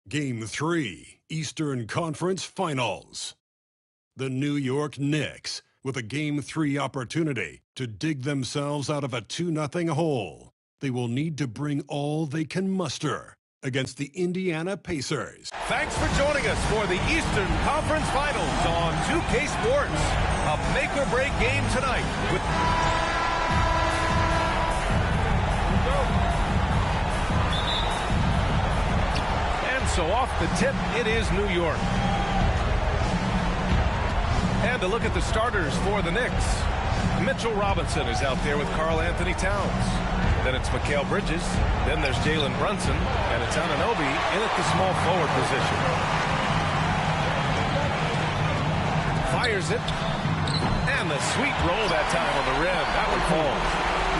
Game 3, Eastern Conference Finals. The New York Knicks with a Game 3 opportunity to dig themselves out of a 2-0 hole. They will need to bring all they can muster against the Indiana Pacers. Thanks for joining us for the Eastern Conference Finals on 2K Sports. A make-or-break game tonight with... So off the tip, it is New York. And a look at the starters for the Knicks. Mitchell Robinson is out there with Karl Anthony Towns. Then it's Mikal Bridges. Then there's Jalen Brunson. And it's Anunoby in at the small forward position. Fires it. And the sweet roll that time on the rim. That one falls.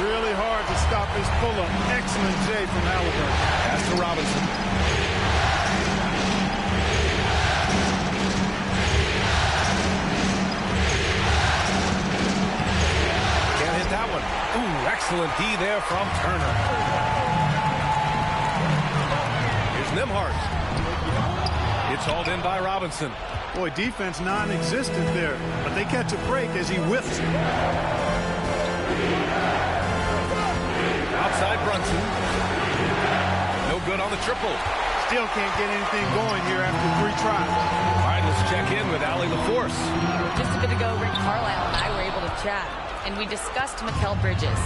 Really hard to stop his pull-up. Excellent J from Halliburton. Pass to Robinson. That one. Ooh, excellent D there from Turner. Here's Nembhard. It's hauled in by Robinson. Boy, defense non-existent there, but they catch a break as he whiffs it. Outside Brunson. No good on the triple. Still can't get anything going here after 3 tries. All right, let's check in with Allie LaForce. Just a bit ago, Rick Carlisle and I were able to chat, and we discussed Mikal Bridges.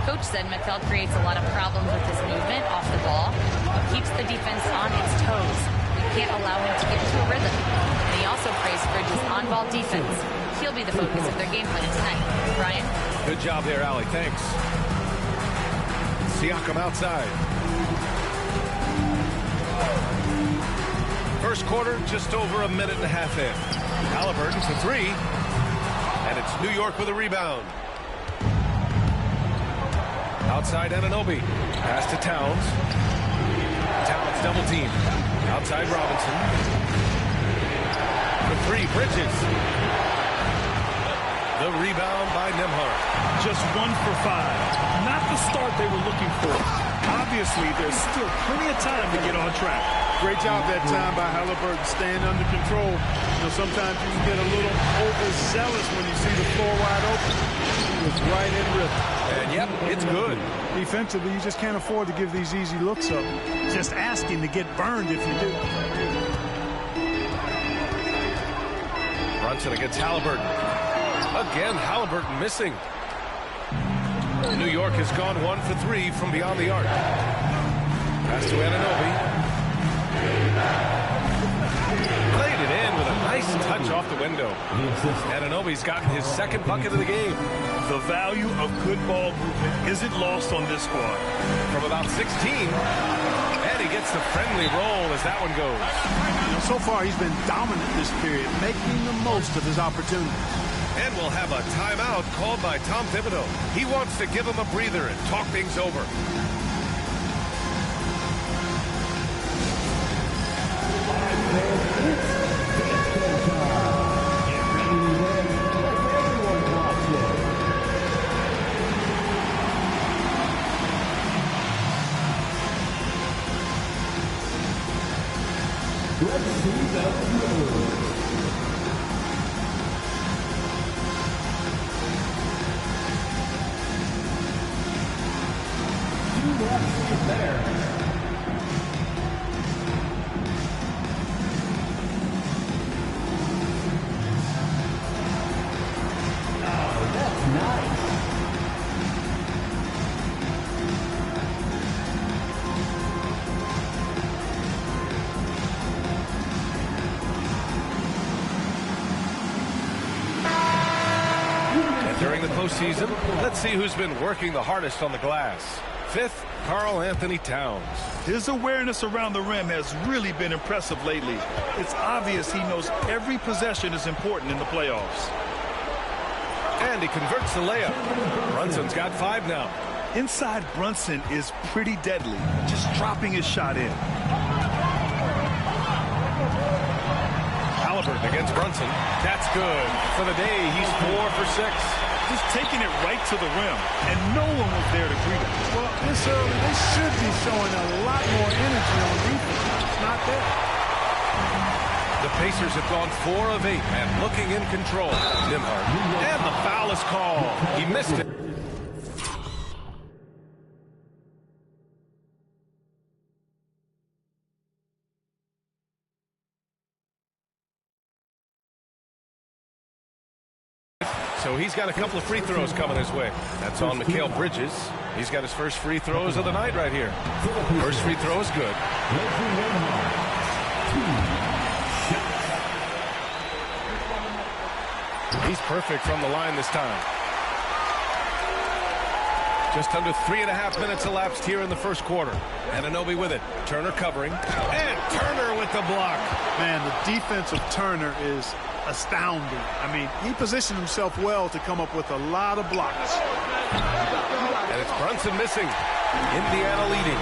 Coach said Mikal creates a lot of problems with his movement off the ball, but keeps the defense on its toes. We can't allow him to get into a rhythm. And he also praised Bridges' on-ball defense. He'll be the focus of their game plan tonight. Brian? Good job there, Allie. Thanks. Siakam outside. First quarter, just over a minute and a half in. Halliburton for 3. And it's New York with a rebound. Outside Anunoby. Pass to Towns. Towns double team. Outside Robinson. For 3, Bridges. The rebound by Nembhard. Just 1 for 5. Not the start they were looking for. Obviously, there's still plenty of time to get on track. Great job that time by Halliburton, staying under control. You know, sometimes you can get a little overzealous when you see the floor wide open. He was right in rhythm. And yep, it's good. Defensively, you just can't afford to give these easy looks up. Just asking to get burned if you do. Brunson against Halliburton. Again, Halliburton missing. New York has gone 1 for 3 from beyond the arc. Pass to Anunoby. Played it in with a nice touch off the window. Anunoby's gotten his 2nd bucket of the game. The value of good ball movement isn't lost on this squad. From about 16, and he gets the friendly roll as that one goes. You know, so far, he's been dominant this period, making the most of his opportunity. And we'll have a timeout called by Tom Thibodeau. He wants to give him a breather and talk things over. Let's see the there. Oh, that's nice. And during the postseason, let's see who's been working the hardest on the glass. 5th, Karl Anthony Towns. His awareness around the rim has really been impressive lately. It's obvious he knows every possession is important in the playoffs. And he converts the layup. Brunson's got 5 now. Inside Brunson is pretty deadly, just dropping his shot in. Halliburton against Brunson. That's good. For the day, he's 4 for 6. just taking it right to the rim, and no one was there to greet him. Well, this early, they should be showing a lot more energy on defense. It's not there. The Pacers have gone 4 of 8 and looking in control. Nembhard. And the foul is called. He missed it. So he's got a couple of free throws coming his way. That's on Mikal Bridges. He's got his first free throws of the night right here. First free throw is good. He's perfect from the line this time. Just under 3.5 minutes elapsed here in the first quarter. Anunoby with it. Turner covering. And Turner with the block. Man, the defense of Turner is astounding. I mean, he positioned himself well to come up with a lot of blocks. And it's Brunson missing. Indiana leading.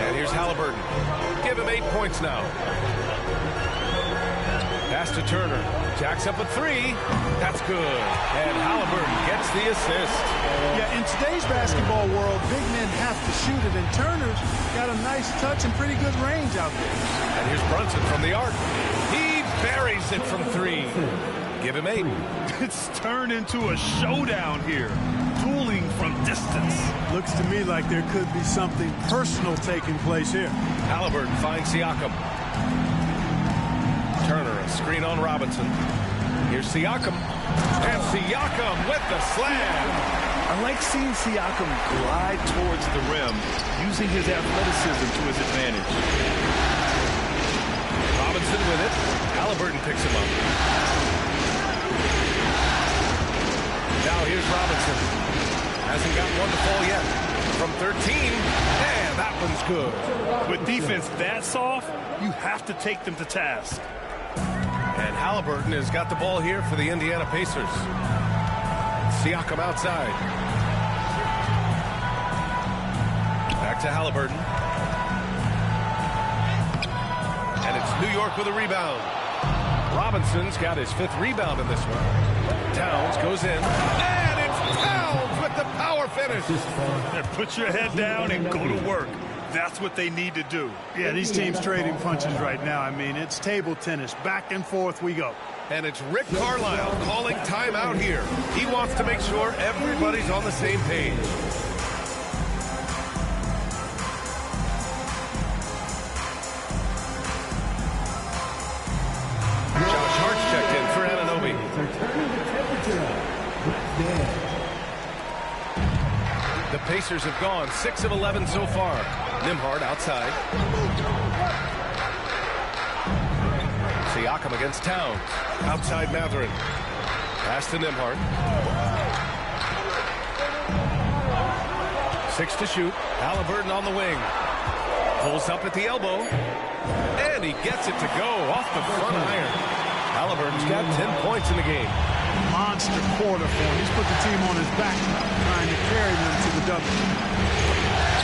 And here's Halliburton. Give him 8 points now. Pass to Turner. Jacks up a 3. That's good. And Halliburton gets the assist. Yeah, in today's basketball world, big men have to shoot it, and Turner's got a nice touch and pretty good range out there. And here's Brunson from the arc. He buries it from 3. Give him 8. It's turned into a showdown here. Dueling from distance. Looks to me like there could be something personal taking place here. Halliburton finds Siakam. Turner, a screen on Robinson. Here's Siakam. And Siakam with the slam. I like seeing Siakam glide towards the rim, using his athleticism to his advantage. Robinson with it. Halliburton picks him up. Now here's Robinson. Hasn't got one to fall yet. From 13, and that one's good. With defense that soft, you have to take them to task. And Halliburton has got the ball here for the Indiana Pacers. Siakam outside. Back to Halliburton. And it's New York with a rebound. Robinson's got his 5th rebound in this one. Towns goes in. And it's Towns with the power finish. And put your head down and go to work. That's what they need to do. Yeah, these teams trading punches right now. I mean, it's table tennis. Back and forth we go. And it's Rick Carlisle calling timeout here. He wants to make sure everybody's on the same page. Josh Hart's checked in for Anunoby. The Pacers have gone 6 of 11 so far. Nembhard outside. Siakam against Towns. Outside Mathurin. Pass to Nembhard. 6 to shoot. Halliburton on the wing. Pulls up at the elbow. And he gets it to go off the front iron. Halliburton's got 10 points in the game. Monster quarter for him. He's put the team on his back, trying to carry them to the W.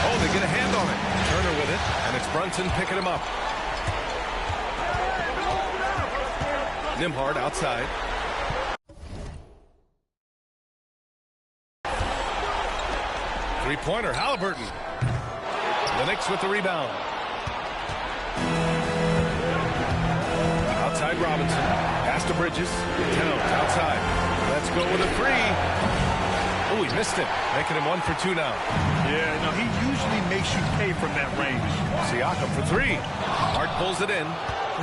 Oh, they get a hand on it. Turner with it, and it's Brunson picking him up. Nembhard outside. Three-pointer, Halliburton. The Knicks with the rebound. Outside Robinson. Pass to Bridges. Towns outside. Let's go with a 3. Oh, he missed it. Making him 1 for 2 now. Yeah, no, he usually makes you pay from that range. Siakam for 3. Hart pulls it in.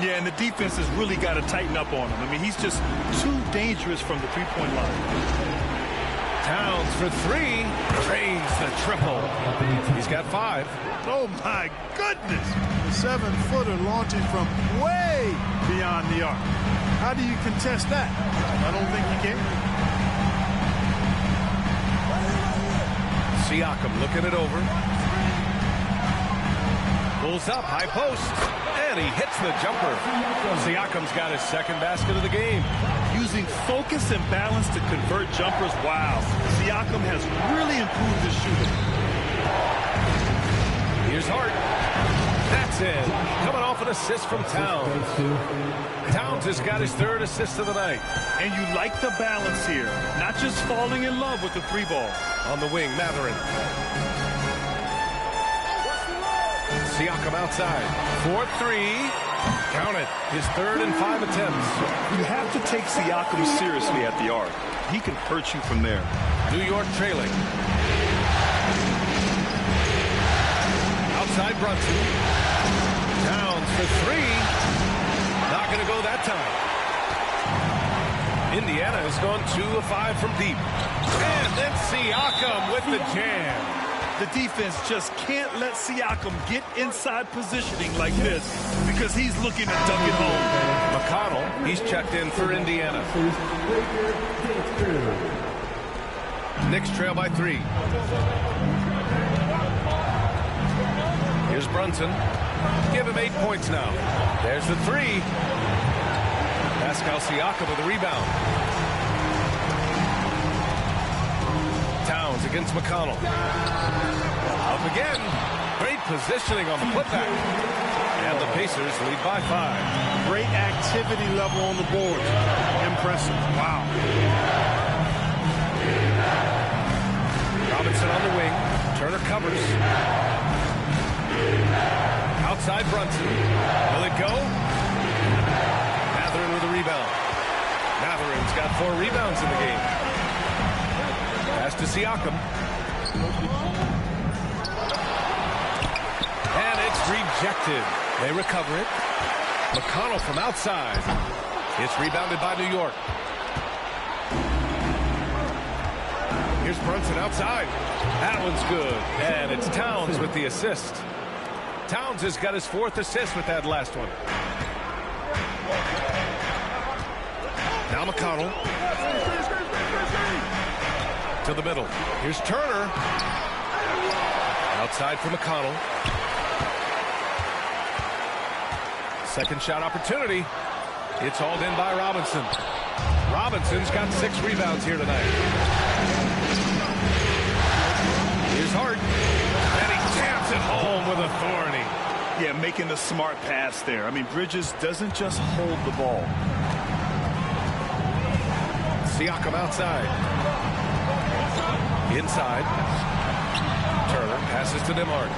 Yeah, and the defense has really got to tighten up on him. I mean, he's just too dangerous from the three-point line. Towns for 3. Drains the triple. He's got 5. Oh, my goodness. The 7-footer launching from way beyond the arc. How do you contest that? I don't think you can. Siakam looking it over. Pulls up, high post. And he hits the jumper. Siakam's got his 2nd basket of the game. Using focus and balance to convert jumpers. Wow. Siakam has really improved his shooting. Here's Hart. That's in. Coming off an assist from Towns. Towns has got his third assist of the night. And you like the balance here. Not just falling in love with the three ball. On the wing, Matherin. Siakam outside. 4-3. Count it. His third and 5 attempts. You have to take Siakam seriously at the arc. He can hurt you from there. New York trailing. Outside Brunson. Towns for 3. Not going to go that time. Indiana has gone 2 of 5 from deep. And then Siakam with the jam. The defense just can't let Siakam get inside positioning like this because he's looking to dunk it home. McConnell, he's checked in for Indiana. Knicks trail by 3. Here's Brunson. Give him 8 points now. There's the 3. Pascal Siakam with the rebound. Towns against McConnell. Up again. Great positioning on the putback. And the Pacers lead by 5. Great activity level on the board. Impressive. Wow. Robinson on the wing. Turner covers. Outside Brunson. Will it go? Matherin with a rebound. Matherin's got 4 rebounds in the game. Pass to Siakam. And it's rejected. They recover it. McConnell from outside. It's rebounded by New York. Here's Brunson outside. That one's good. And it's Towns with the assist. Towns has got his 4th assist with that last one. Now McConnell. To the middle. Here's Turner. Outside for McConnell. Second shot opportunity. It's hauled in by Robinson. Robinson's got 6 rebounds here tonight. Here's Hart. And he jams it home with authority. Yeah, making the smart pass there. I mean, Bridges doesn't just hold the ball. Siakam outside. Inside. Turner passes to Nembhard.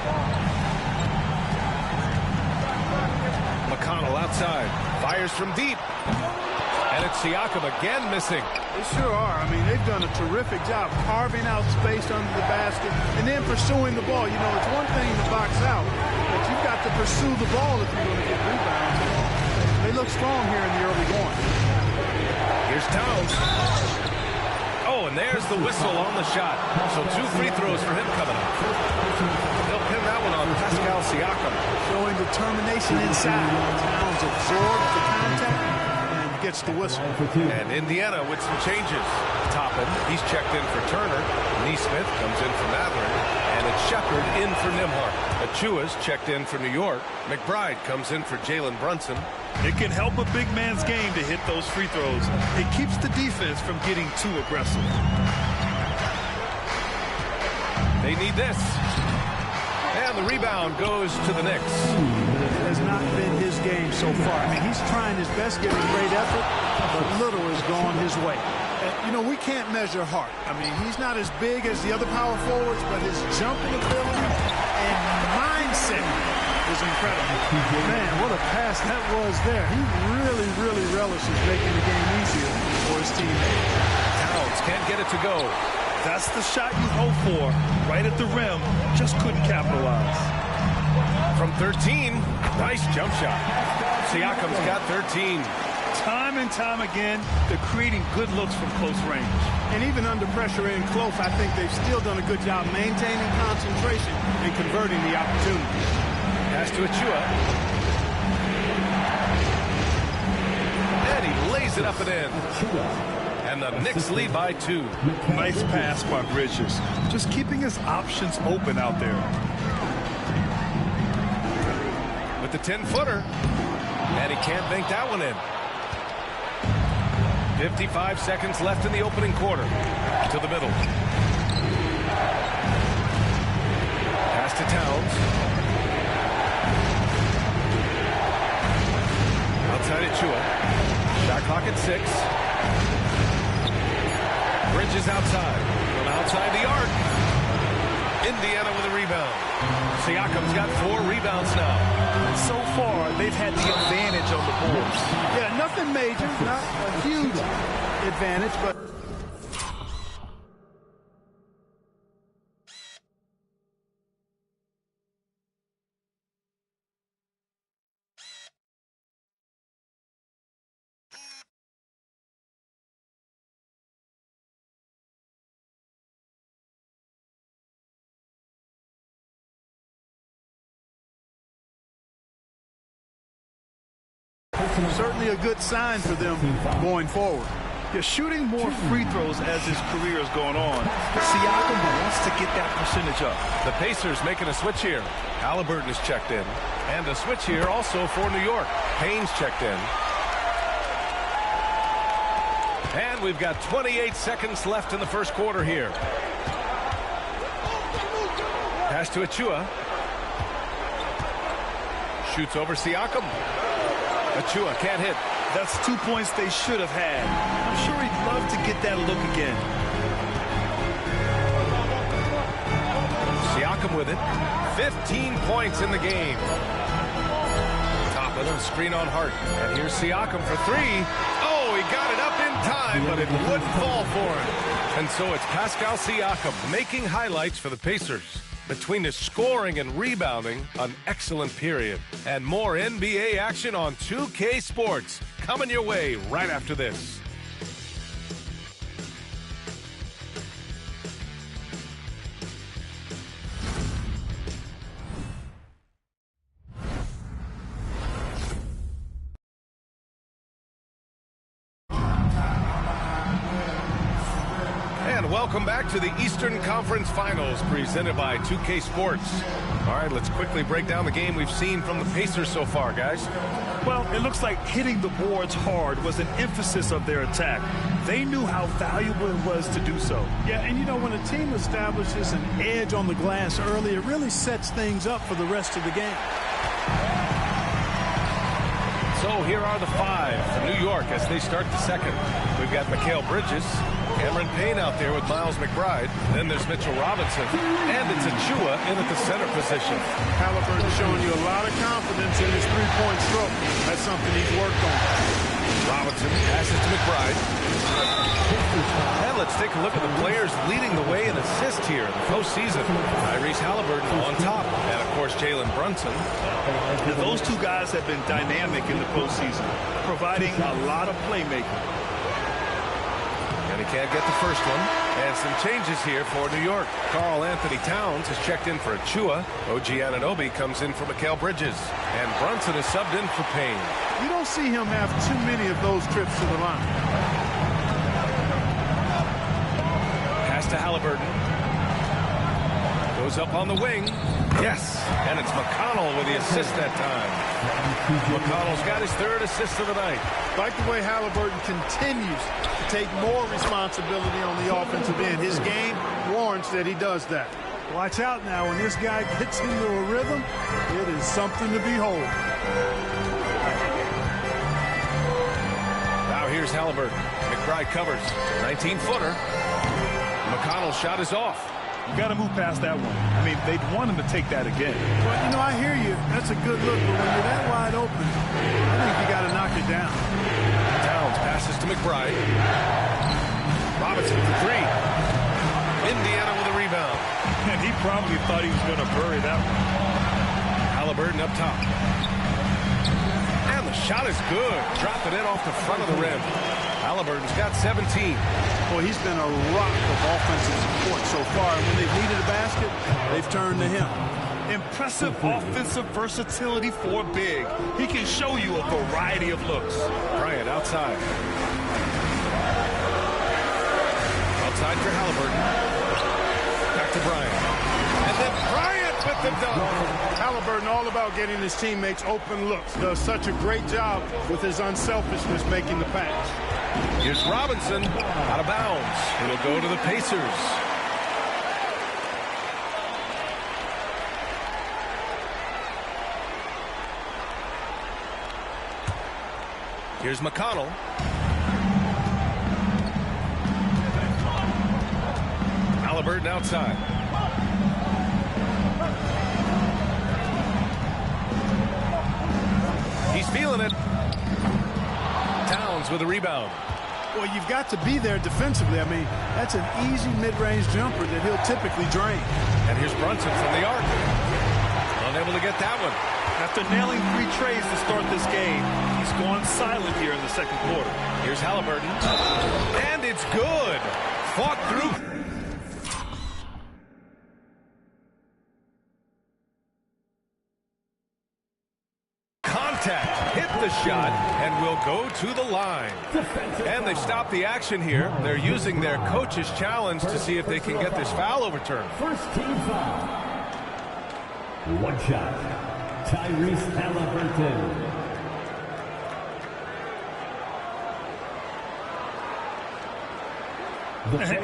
McConnell outside. Fires from deep. And it's Siakam again missing. They sure are. I mean, they've done a terrific job carving out space under the basket and then pursuing the ball. You know, it's one thing to box out, but you've got to pursue the ball if you're going to get rebounds. They look strong here in the early going. Here's Towns. Oh, and there's the whistle on the shot. So 2 free throws for him coming up. They'll pin that one on Pascal Siakam. Showing determination inside. Towns absorbs the contact and gets the whistle. And Indiana with some changes. Toppin, he's checked in for Turner. Neesmith comes in for Matherin. And it's Shepard in for Nembhard. Achua's checked in for New York. McBride comes in for Jalen Brunson. It can help a big man's game to hit those free throws. It keeps the defense from getting too aggressive. They need this. And the rebound goes to the Knicks. It has not been his game so far. I mean, he's trying his best, giving great effort, but little has gone his way. You know, we can't measure Hart. I mean, he's not as big as the other power forwards, but his jumping ability and mindset is incredible. Man, what a pass that was there. He really, really relishes making the game easier for his teammates. Towns can't get it to go. That's the shot you hope for. Right at the rim. Just couldn't capitalize. From 13, nice jump shot. Siakam's got 13. Time and time again, they're creating good looks from close range. And even under pressure in close, I think they've still done a good job maintaining concentration and converting the opportunity. Pass to Achua. And he lays it up and in. And the Knicks lead by 2. Nice pass by Bridges. Just keeping his options open out there. With the 10-footer. And he can't bank that one in. 55 seconds left in the opening quarter. To the middle. Pass to Towns. Outside Achua. Shot clock at 6. Bridges outside. From outside the arc. Indiana with a rebound. Siakam's got 4 rebounds now. So far, they've had the advantage on the boards. Yeah, nothing major, not a huge advantage, but certainly a good sign for them going forward. You're shooting more free throws as his career is going on. Siakam wants to get that percentage up. The Pacers making a switch here. Halliburton is checked in. And a switch here also for New York. Payne's checked in. And we've got 28 seconds left in the first quarter here. Pass to Achua. Shoots over Siakam. Achua can't hit. That's 2 points they should have had. I'm sure he'd love to get that look again. Siakam with it. 15 points in the game. Top of the screen on Hart. And here's Siakam for 3. Oh, he got it up in time, but it wouldn't fall for him. And so it's Pascal Siakam making highlights for the Pacers. Between his scoring and rebounding, an excellent period. And more NBA action on 2K Sports. Coming your way right after this. And welcome back to the Eastern Conference Finals presented by 2K Sports. All right, let's quickly break down the game we've seen from the Pacers so far, guys. Well, it looks like hitting the boards hard was an emphasis of their attack. They knew how valuable it was to do so. yeah, and you know, when a team establishes an edge on the glass early, it really sets things up for the rest of the game. So here are the 5 for New York as they start the second. We've got Mikal Bridges, Cameron Payne out there with Miles McBride. Then there's Mitchell Robinson, and it's Achua in at the center position. Halliburton showing you a lot of confidence in his three-point stroke. That's something he's worked on. Robinson passes to McBride. And let's take a look at the players leading the way in assists here in the postseason. Tyrese Halliburton on top, and of course Jalen Brunson. Now, those two guys have been dynamic in the postseason, providing a lot of playmaking. And he can't get the first one. And some changes here for New York. Karl Anthony Towns is checked in for Achua. OG Anunoby comes in for Mikal Bridges. And Brunson is subbed in for Payne. You don't see him have too many of those trips to the line. Pass to Halliburton. Goes up on the wing. Yes. And it's McConnell with the assist that time. McConnell's got his 3rd assist of the night. Like the way Halliburton continues to take more responsibility on the offensive end. His game warrants that he does that. Watch out now. When this guy gets into a rhythm, it is something to behold. Now here's Halliburton. McBride covers. 19-footer. McConnell's shot is off. You got to move past that one. I mean, they'd want him to take that again. But, you know, I hear you. That's a good look. But when you're that wide open, I think you got to knock it down. Towns passes to McBride. Robinson for 3. Indiana with a rebound. And he probably thought he was going to bury that one. Halliburton up top. And the shot is good. Dropped it in off the front of the rim. Halliburton's got 17. Boy, he's been a rock of offensive support so far. And when they've needed a basket, they've turned to him. Impressive offensive versatility for a big. He can show you a variety of looks. Bryant outside. Outside for Halliburton. Back to Bryant. And then Bryant with the dunk. Halliburton all about getting his teammates open looks. Does such a great job with his unselfishness making the pass. Here's Robinson out of bounds. It'll go to the Pacers. Here's McConnell. Halliburton outside. He's feeling it. Towns with a rebound. Well, you've got to be there defensively. I mean, that's an easy mid-range jumper that he'll typically drain. And here's Brunson from the arc. Unable to get that one. After nailing 3 trays to start this game, he's gone silent here in the second quarter. Here's Halliburton. And it's good. Fought through. Hit the shot and will go to the line. And they've stopped the action here. They're using their coach's challenge to see if they can get this foul overturned. First team foul. One shot. Tyrese Halliburton.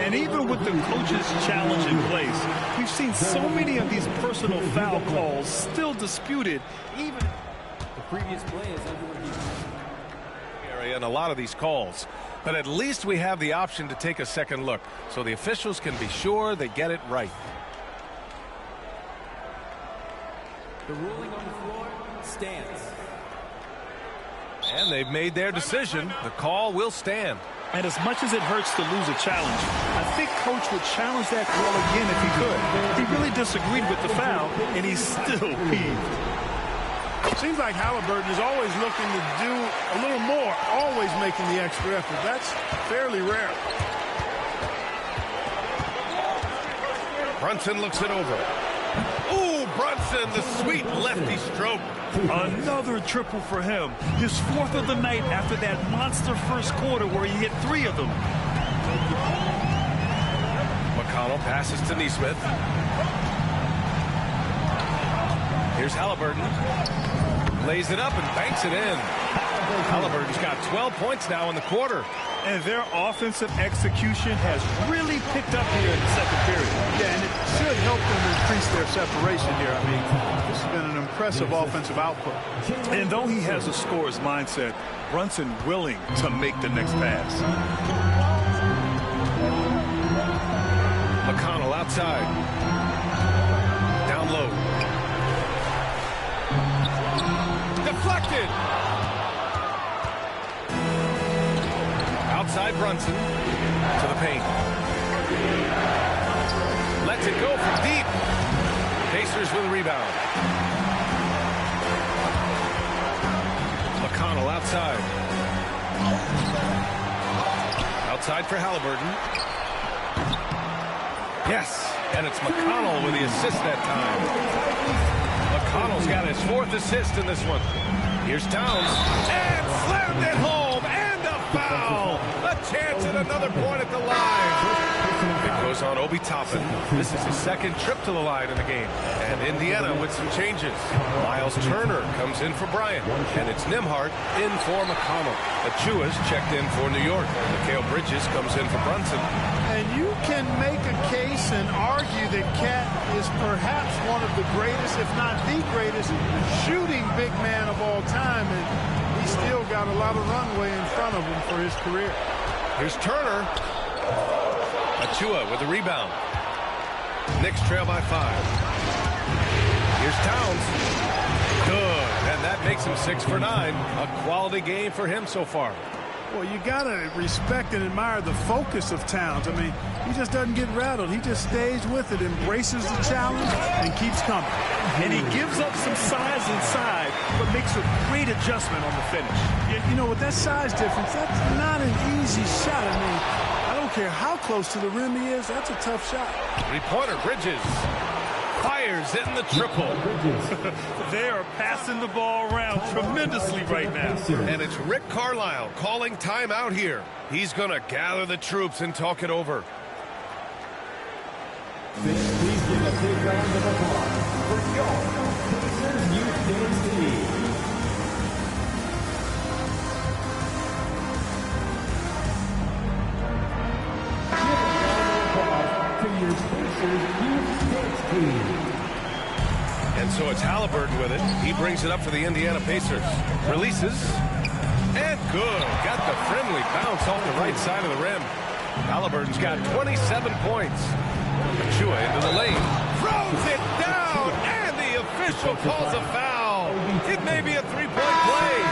And even with the coach's challenge in place, we've seen so many of these personal foul calls still disputed. Even the previous play is under review. And a lot of these calls, but at least we have the option to take a second look so the officials can be sure they get it right. The ruling on the floor stands. And they've made their decision. The call will stand. And as much as it hurts to lose a challenge, I think Coach would challenge that call again if he could. He really disagreed with the foul, and he's still peeved. It seems like Halliburton is always looking to do a little more, always making the extra effort. That's fairly rare. Brunson looks it over. Ooh, Brunson, the sweet lefty stroke. Another triple for him. His 4th of the night after that monster first quarter where he hit 3 of them. McConnell passes to Nesmith. Here's Halliburton. Lays it up and banks it in. Halliburton's got 12 points now in the quarter. And their offensive execution has really picked up here in the second period. Yeah, and it should help them increase their separation here. I mean, this has been an impressive offensive output. And though he has a scorer's mindset, Brunson willing to make the next pass. McConnell outside. Down low. Deflected. Outside Brunson to the paint. Lets it go from deep. Pacers with a rebound. McConnell outside. Outside for Halliburton. Yes, and it's McConnell with the assist that time. McConnell's got his 4th assist in this one. Here's Towns. And slammed it home. And a foul. A chance at another point at the line. It goes on Obi Toppin. This is his 2nd trip to the line in the game. And Indiana with some changes. Miles Turner comes in for Bryant. And it's Nembhard in for McConnell. Achua's checked in for New York. Mikal Bridges comes in for Brunson. And you can make a case and argue that Cat is perhaps one of the greatest, if not the greatest, shooting big man of all time. And he's still got a lot of runway in front of him for his career. Here's Turner. Achua with the rebound. Knicks trail by 5. Here's Towns. Good. And that makes him 6 for 9. A quality game for him so far. Well, you got to respect and admire the focus of Towns. I mean, he just doesn't get rattled. He just stays with it, embraces the challenge, and keeps coming. And he gives up some size inside, but makes a great adjustment on the finish. You know, with that size difference, that's not an easy shot. I mean, I don't care how close to the rim he is. That's a tough shot. 3-pointer, Bridges. Fires in the triple. They are passing the ball around tremendously right now. And it's Rick Carlisle calling timeout here. He's going to gather the troops and talk it over. Please give a big round of applause for your Pacers Youth Games team. Give a round of applause to your Pacers Youth Games team. And so it's Halliburton with it. He brings it up for the Indiana Pacers. Releases. And good. Got the friendly bounce off the right side of the rim. Halliburton's got 27 points. Achua into the lane. Throws it down, and the official calls a foul. It may be a three-point play.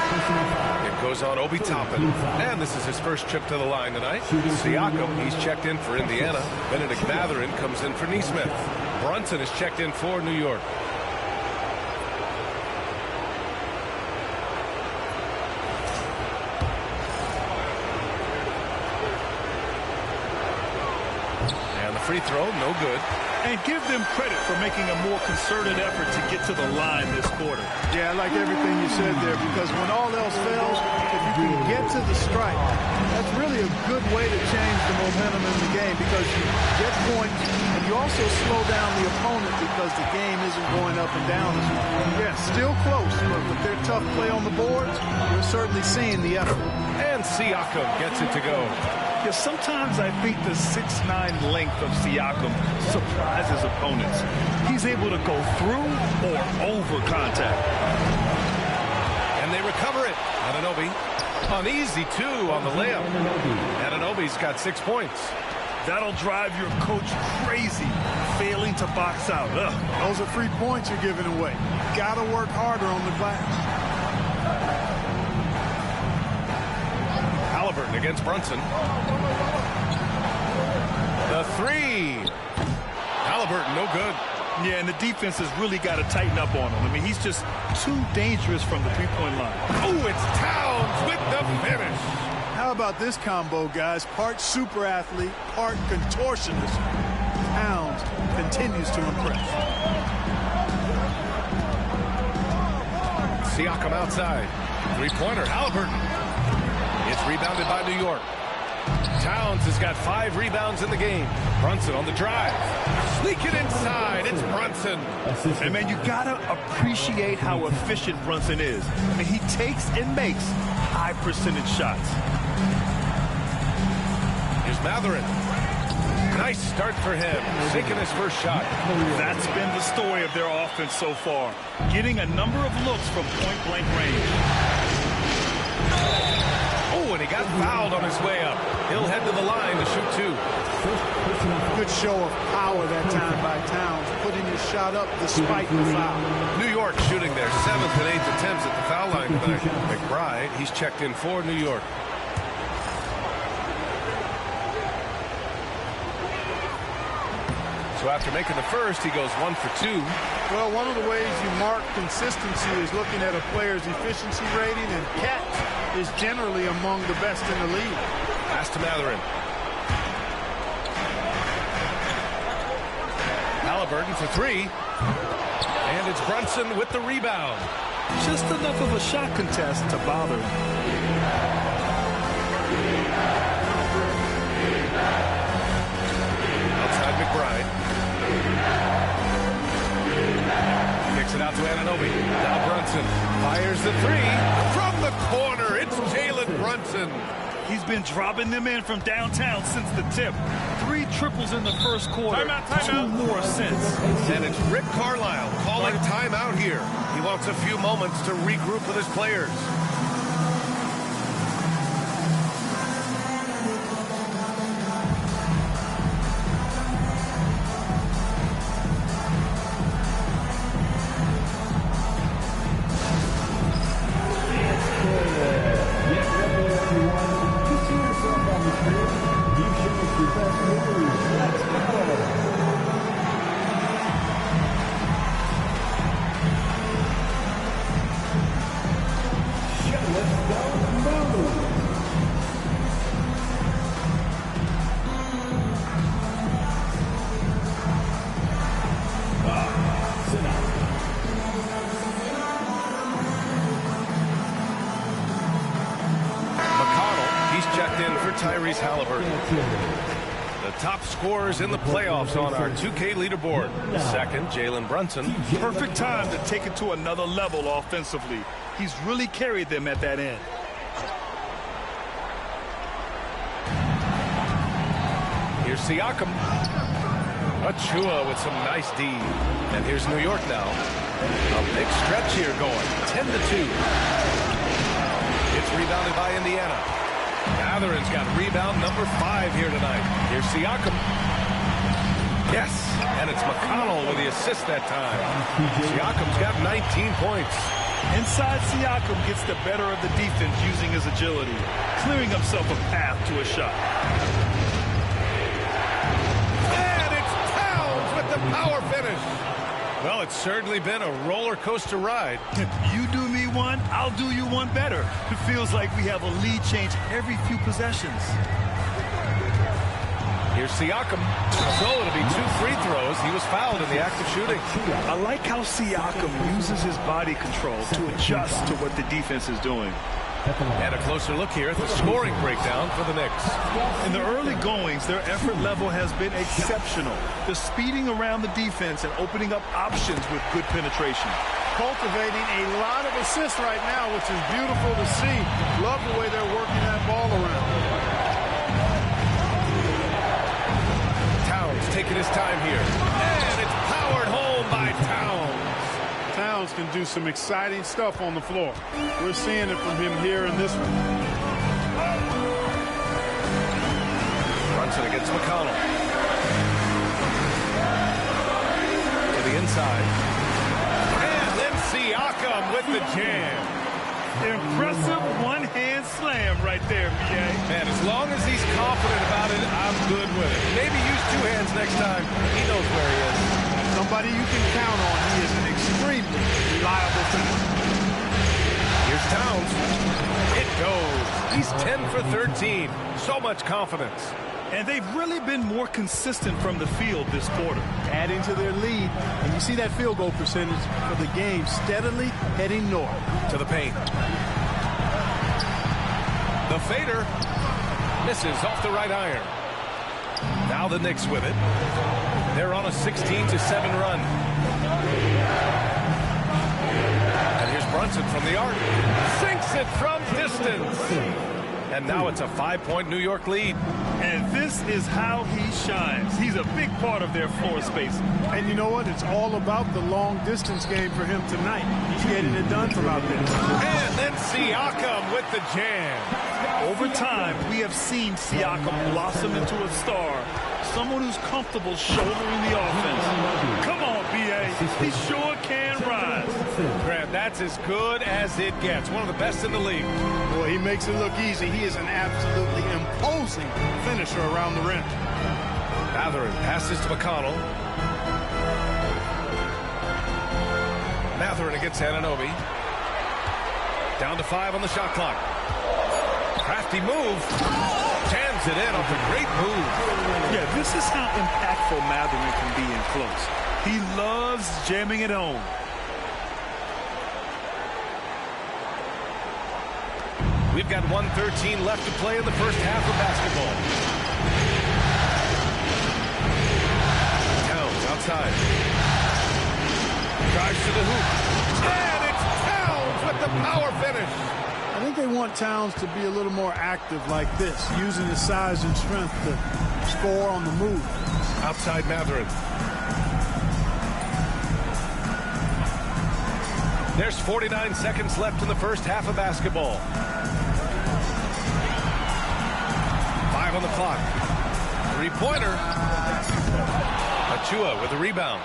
It goes on Obi Toppin. And this is his first trip to the line tonight. Siakam, he's checked in for Indiana. Benedict Mathurin comes in for Neesmith. Brunson is checked in for New York. Free throw, no good. And give them credit for making a more concerted effort to get to the line this quarter. Yeah, I like everything you said there, because when all else fails, if you can get to the strike, that's really a good way to change the momentum in the game, because you get points and you also slow down the opponent because the game isn't going up and down as much. Yeah, still close, but with their tough play on the boards, we're certainly seeing the effort. And Siakam gets it to go. Yeah, sometimes I think the 6'9" length of Siakam surprises opponents. He's able to go through or over contact. And they recover it. Anunoby, an easy two on the layup. Anunoby's got 6 points. That'll drive your coach crazy, failing to box out. Ugh. Those are 3 points you're giving away. Got to work harder on the glass. Halliburton against Brunson. The three. Halliburton, no good. Yeah, and the defense has really got to tighten up on him. I mean, he's just too dangerous from the three-point line. Oh, it's Towns with the finish. How about this combo, guys? Part super athlete, part contortionist. Towns continues to impress. Siakam outside. Three-pointer, Halliburton. It's rebounded by New York. Towns has got 5 rebounds in the game. Brunson on the drive. Sneak it inside. It's Brunson. And, man, you got to appreciate how efficient Brunson is. I mean, he takes and makes high-percentage shots. Here's Mathurin. Nice start for him. Sinking his first shot. That's been the story of their offense so far. Getting a number of looks from point-blank range. Oh, and he got fouled on his way up. He'll head to the line to shoot 2. Good show of power that time by Towns, putting his shot up despite the foul. New York shooting their 7th and 8th attempts at the foul line tonight. McBride, he's checked in for New York. So after making the first, he goes 1 for 2. Well, one of the ways you mark consistency is looking at a player's efficiency rating, and Cat is generally among the best in the league. Pass to Mathurin. Halliburton for 3. And it's Brunson with the rebound. Just enough of a shot contest to bother him. Outside McBride. Kicks it out to Anunoby. Now Brunson fires the 3 from the corner. It's Jalen Brunson. He's been dropping them in from downtown since the tip. 3 triples in the first quarter. Timeout. 2 more since. And it's Rick Carlisle calling timeout here. He wants a few moments to regroup with his players. The top scorers in the playoffs on our 2K leaderboard. Second, Jalen Brunson. Perfect time to take it to another level offensively. He's really carried them at that end. Here's Siakam. Achua with some nice D. And here's New York now. A big stretch here going. 10-2. It's It's rebounded by Indiana. Matherin's got rebound number 5 here tonight. Here's Siakam. Yes, and it's McConnell with the assist that time. Siakam's got 19 points. Inside, Siakam gets the better of the defense using his agility, clearing himself a path to a shot. And it's Towns with the power finish. Well, it's certainly been a roller coaster ride. You do me one, I'll do you one better. It feels like we have a lead change every few possessions. Here's Siakam. So it'll be 2 free throws. He was fouled in the act of shooting. I like how Siakam uses his body control to adjust to what the defense is doing. And a closer look here at the scoring breakdown for the Knicks. In the early goings, their effort level has been exceptional. They're speeding around the defense and opening up options with good penetration. Cultivating a lot of assists right now, which is beautiful to see. Love the way they're working that ball around. Taking his time here. And it's powered home by Towns. Towns can do some exciting stuff on the floor. We're seeing it from him here in this one. Brunson against McConnell. To the inside. And then Siakam with the jam. Impressive one-hand slam right there, B.A. Man, as long as he's confident about it, I'm good with it. Maybe use 2 hands next time. He knows where he is. Somebody you can count on. He is an extremely reliable finisher. Here's Towns. It goes. He's 10 for 13. So much confidence. And they've really been more consistent from the field this quarter. Adding to their lead. And you see that field goal percentage for the game steadily heading north. To the paint. The fader misses off the right iron. Now the Knicks with it. They're on a 16-7 run. And here's Brunson from the arc. Sinks it from distance. And now it's a 5-point New York lead. And this is how he shines. He's a big part of their floor space. And you know what? It's all about the long-distance game for him tonight. He's getting it done from out there. And then Siakam with the jam. Over time, we have seen Siakam blossom into a star. Someone who's comfortable shouldering the offense. Come on, B.A. He sure can rise. Grant, that's as good as it gets. One of the best in the league. Boy, he makes it look easy. He is an absolutely imposing finisher around the rim. Matherin passes to McConnell. Matherin against Anunoby. Down to 5 on the shot clock. Crafty move. Jams it in off a great move. Yeah, this is how impactful Matherin can be in close. He loves jamming it home. We've got 1:13 left to play in the first half of basketball. Towns outside. Drives to the hoop. And it's Towns with the power finish. I think they want Towns to be a little more active like this, using his size and strength to score on the move. Outside Matherin. There's 49 seconds left in the first half of basketball. 5 on the clock. 3-pointer. Achua with a rebound.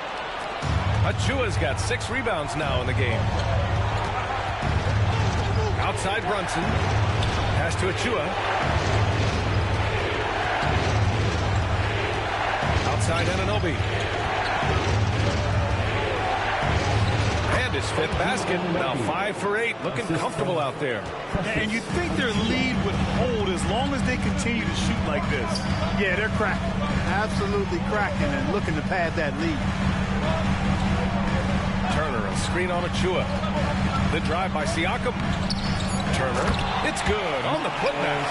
Achua's got 6 rebounds now in the game. Outside Brunson. Pass to Achua. Outside Anunoby. And his 5th basket. Now 5 for 8. Looking comfortable out there. And you'd think their lead would hold as long as they continue to shoot like this. Yeah, they're cracking. Absolutely cracking and looking to pad that lead. Turner, a screen on Achua. The drive by Siakam. Turner, it's good on the putback.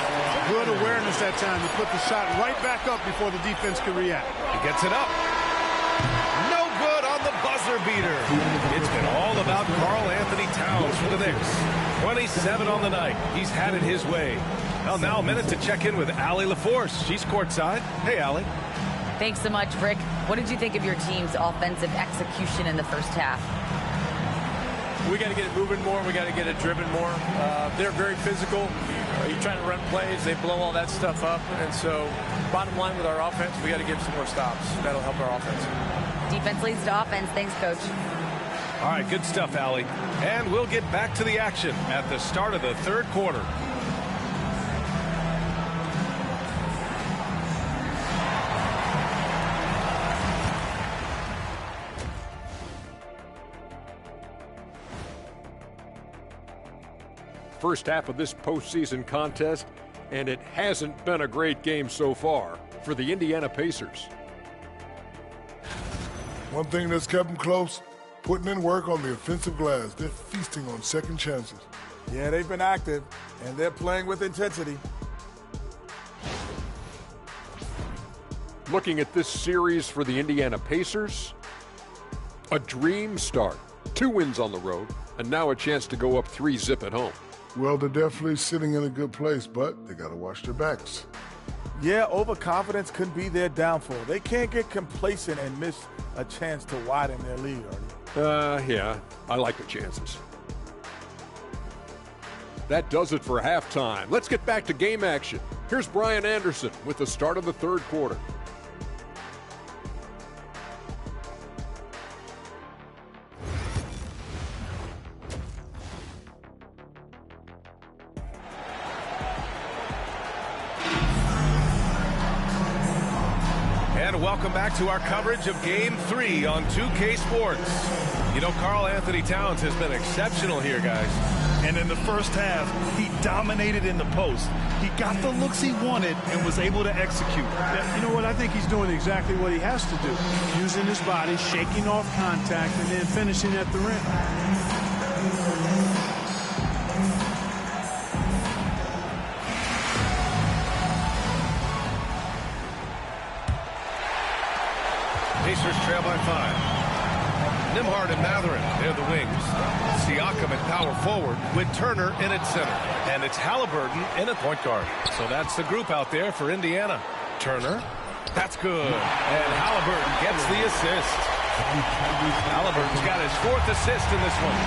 Good awareness that time to put the shot right back up before the defense can react. He gets it up. No good on the buzzer beater. It's been all about Karl Anthony Towns for the Knicks. 27 on the night. He's had it his way. Well, now a minute to check in with Allie LaForce. She's courtside. Hey, Allie. Thanks so much, Rick. What did you think of your team's offensive execution in the first half? We got to get it moving more. We got to get it driven more. They're very physical. You're trying to run plays. They blow all that stuff up. And so bottom line with our offense, we got to get some more stops. That'll help our offense. Defense leads to offense. Thanks, Coach. All right, good stuff, Allie. And we'll get back to the action at the start of the third quarter. First half of this postseason contest, and it hasn't been a great game so far for the Indiana Pacers. One thing that's kept them close, putting in work on the offensive glass. They're feasting on second chances. Yeah, they've been active, and they're playing with intensity. Looking at this series for the Indiana Pacers, a dream start. 2 wins on the road, and now a chance to go up 3-zip at home. Well, they're definitely sitting in a good place, but they got to watch their backs. Yeah, overconfidence could be their downfall. They can't get complacent and miss a chance to widen their lead, Artie. Yeah, I like the chances. That does it for halftime. Let's get back to game action. Here's Brian Anderson with the start of the third quarter. And welcome back to our coverage of Game 3 on 2K Sports. You know, Karl Anthony Towns has been exceptional here, guys. And in the first half, he dominated in the post. He got the looks he wanted and was able to execute. You know what? I think he's doing exactly what he has to do. Using his body, shaking off contact, and then finishing at the rim. Pacers trail by 5. Nembhard and Mathurin, they're the wings. Siakam at power forward with Turner in at center. And it's Halliburton in at point guard. So that's the group out there for Indiana. Turner, that's good. And Halliburton gets the assist. Halliburton's got his 4th assist in this one.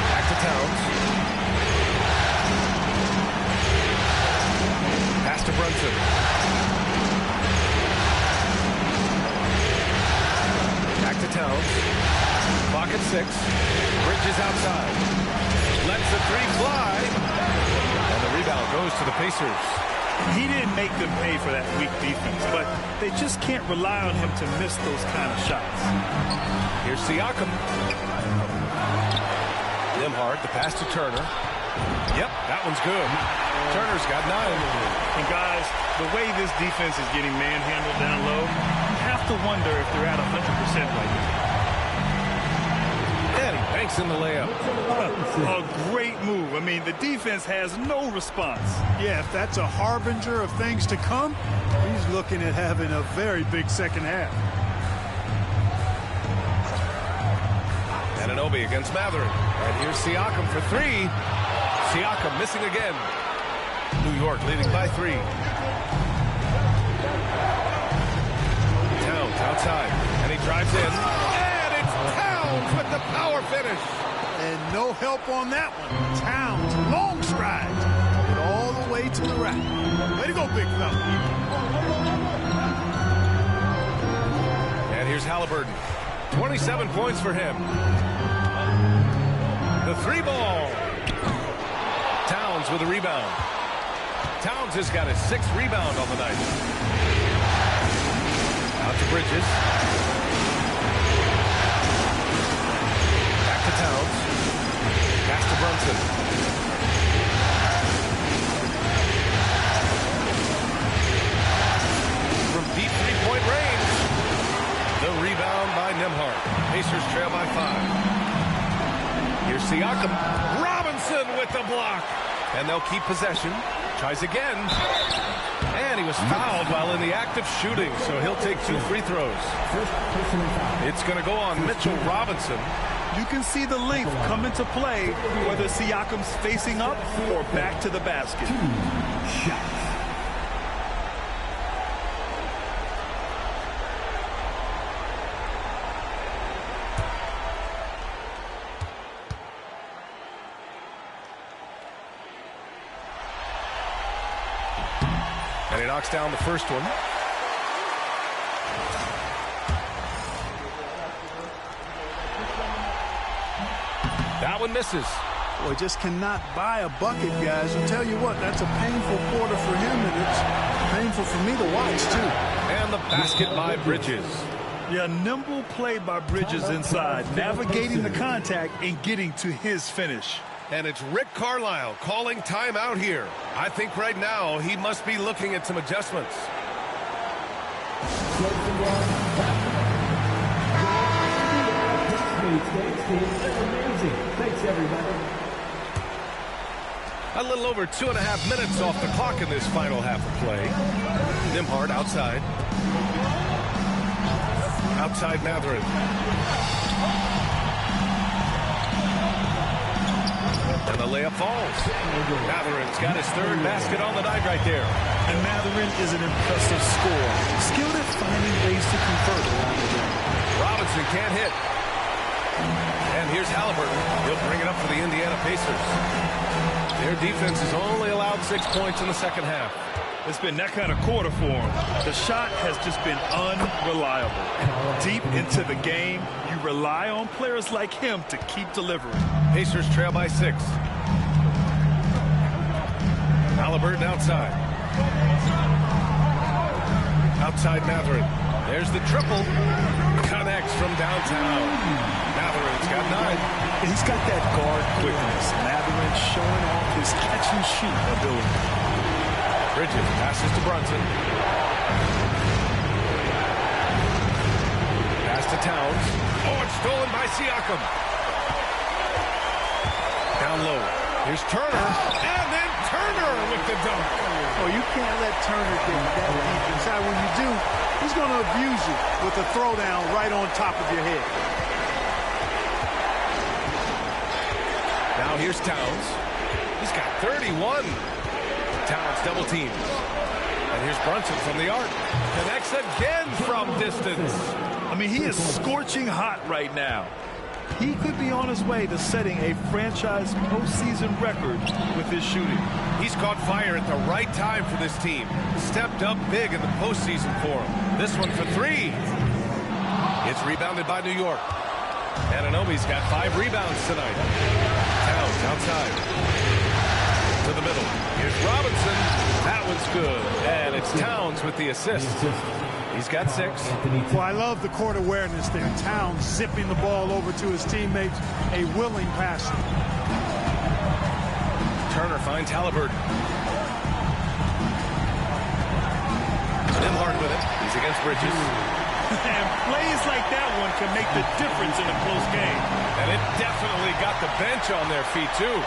Back to Towns. Pass to Brunson. To Towns. Clock at 6. Bridges outside. Lets the 3 fly. And the rebound goes to the Pacers. He didn't make them pay for that weak defense, but they just can't rely on him to miss those kind of shots. Here's Siakam. Nembhard, the pass to Turner. Yep, that one's good. Turner's got 9. And guys, the way this defense is getting manhandled down low, to wonder if they're at 100% right now. And he banks in the layup. A great move. I mean, the defense has no response. Yeah, if that's a harbinger of things to come, he's looking at having a very big second half. Anunoby against Mathurin. And here's Siakam for 3. Siakam missing again. New York leading by 3. Outside, and he drives in, and it's Towns with the power finish. And no help on that one. Towns, long strides, and all the way to the rack. Way to go, big fella. And here's Halliburton. 27 points for him. The 3 ball. Towns with a rebound. Towns has got his 6th rebound on the night. Out to Bridges. Back to Towns. Pass to Brunson. From deep 3-point range. The rebound by Nembhard. Pacers trail by 5. Here's Siakam. Robinson with the block. And they'll keep possession. Tries again. And he was fouled while in the act of shooting, so he'll take 2 free throws. It's going to go on Mitchell Robinson. You can see the length come into play, whether Siakam's facing up or back to the basket. 2 shots. And he knocks down the first one. That one misses. Boy, just cannot buy a bucket, guys. I'll tell you what, that's a painful quarter for him, and it's painful for me to watch, too. And the basket by Bridges. Yeah, nimble play by Bridges inside, navigating the contact and getting to his finish. And it's Rick Carlisle calling timeout here. I think right now he must be looking at some adjustments. Thanks, everybody. A little over 2.5 minutes off the clock in this final half of play. Nembhard outside. Outside Matherin. And the layup falls. Matherin's got his third basket on the night right there. And Matherin is an impressive scorer. Skilled at finding ways to convert around the rim. Robinson can't hit. And here's Halliburton. He'll bring it up for the Indiana Pacers. Their defense has only allowed 6 points in the second half. It's been that kind of quarter for him. The shot has just been unreliable. Deep into the game, you rely on players like him to keep delivering. Pacers trail by 6. Halliburton outside. Outside Matherin. There's the triple. Connects from downtown. Matherin's got 9. He's got that guard quickness. Matherin showing off his catch-and-shoot ability. Bridges passes to Brunson. Pass to Towns. Oh, it's stolen by Siakam. Down low. Here's Turner. And then Turner with the dunk. Oh, you can't let Turner get that deep inside. When you do, he's going to abuse you with a throwdown right on top of your head. Now here's Towns. He's got 31. Towns double teams. And here's Brunson from the arc. Connects again from distance. I mean, he is scorching hot right now. He could be on his way to setting a franchise postseason record with his shooting. He's caught fire at the right time for this team. Stepped up big in the postseason for him. This one for 3. It's rebounded by New York. Anunoby's got 5 rebounds tonight. Towns outside. To the middle. Here's Robinson. That one's good. And it's Towns with the assist. He's got 6. Well, I love the court awareness there. Towns zipping the ball over to his teammates. A willing passer. Turner finds Halliburton. Nembhard with it. He's against Bridges. And plays like that one can make the difference in a close game. And it definitely got the bench on their feet, too.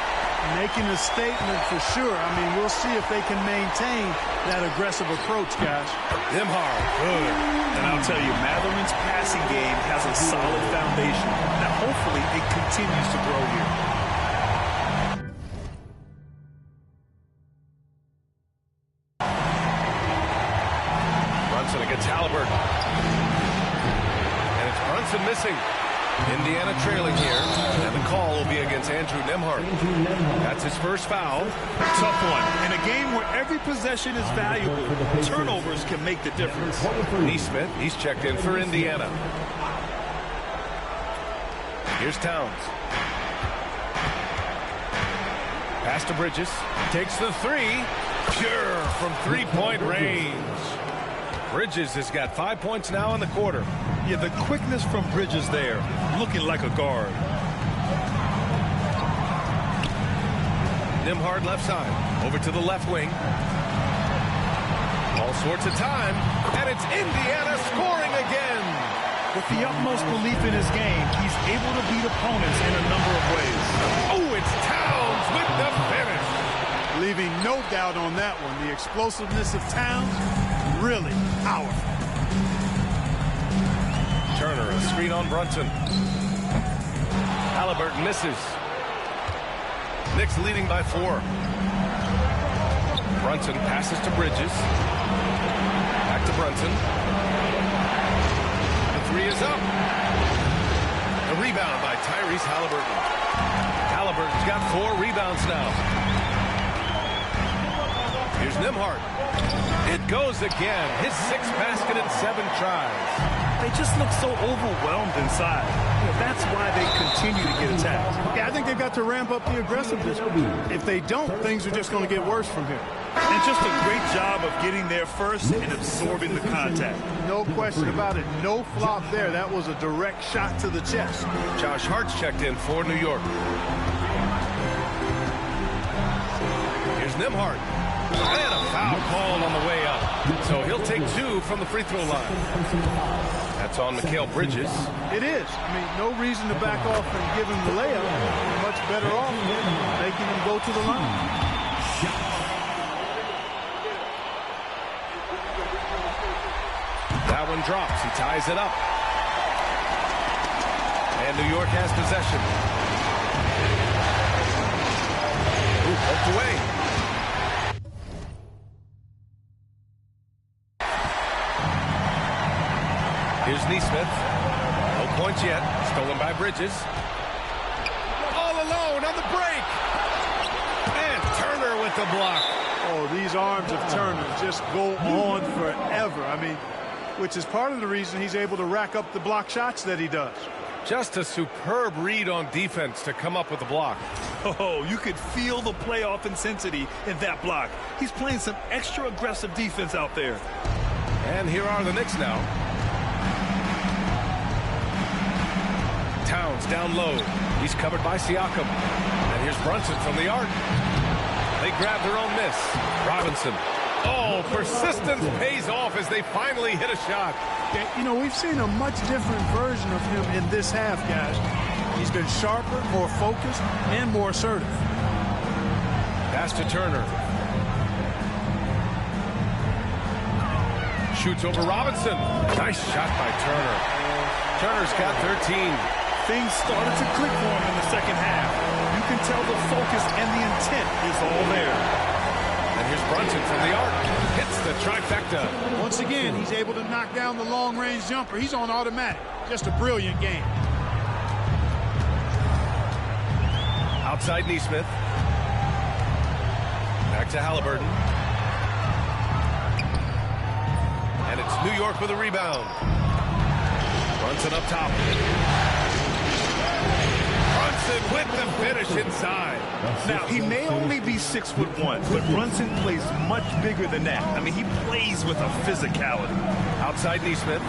Making a statement for sure. I mean, we'll see if they can maintain that aggressive approach, guys. Nembhard, good. And I'll tell you, Matherin's passing game has a solid foundation. Now, hopefully, it continues to grow here. Brunson against Halliburton. And it's Brunson missing. Indiana trailing here, and the call will be against Andrew Nembhard. That's his first foul. Tough one. In a game where every possession is valuable, turnovers can make the difference. Neesmith, he's checked in for Indiana. Here's Towns. Pass to Bridges. Takes the 3. Pure from three-point range. Bridges has got 5 points now in the quarter. Yeah, the quickness from Bridges there, looking like a guard. Nembhard left side, over to the left wing. All sorts of time, and it's Indiana scoring again. With the utmost belief in his game, he's able to beat opponents in a number of ways. Oh, it's Towns with the finish. Leaving no doubt on that one. The explosiveness of Towns, really powerful. Turner, a screen on Brunson. Halliburton misses. Knicks leading by 4. Brunson passes to Bridges. Back to Brunson. The 3 is up. The rebound by Tyrese Halliburton. Halliburton's got 4 rebounds now. Here's Nembhard. It goes again. His 6th basket in 7 tries. They just look so overwhelmed inside. That's why they continue to get attacked. Yeah, I think they've got to ramp up the aggressiveness. If they don't, things are just going to get worse from here. And just a great job of getting there first and absorbing the contact. No question about it. No flop there. That was a direct shot to the chest. Josh Hart's checked in for New York. Here's Nembhard. And a foul called on the way up. So he'll take 2 from the free throw line. That's on Mikal Bridges. It is. I mean, no reason to back off and give him the layup. You're much better off making him go to the line. That one drops. He ties it up. And New York has possession. Poked away. Here's Nesmith. No points yet. Stolen by Bridges. All alone on the break. And Turner with the block. Oh, these arms of Turner just go on forever. I mean, which is part of the reason he's able to rack up the block shots that he does. Just a superb read on defense to come up with the block. Oh, you could feel the playoff intensity in that block. He's playing some extra aggressive defense out there. And here are the Knicks now. Towns down low. He's covered by Siakam. And here's Brunson from the arc. They grab their own miss. Robinson. Oh, persistence pays off as they finally hit a shot. You know, we've seen a much different version of him in this half, guys. He's been sharper, more focused, and more assertive. Pass to Turner. Shoots over Robinson. Nice shot by Turner. Turner's got 13. Things started to click for him in the second half. You can tell the focus and the intent is all there. And here's Brunson from the arc. Hits the trifecta. Once again, he's able to knock down the long-range jumper. He's on automatic. Just a brilliant game. Outside Nesmith. Back to Halliburton. And it's New York with a rebound. Brunson up top. Brunson with the finish inside. Now, he may only be 6'1", but Brunson plays much bigger than that. I mean, he plays with a physicality. Outside Nesmith.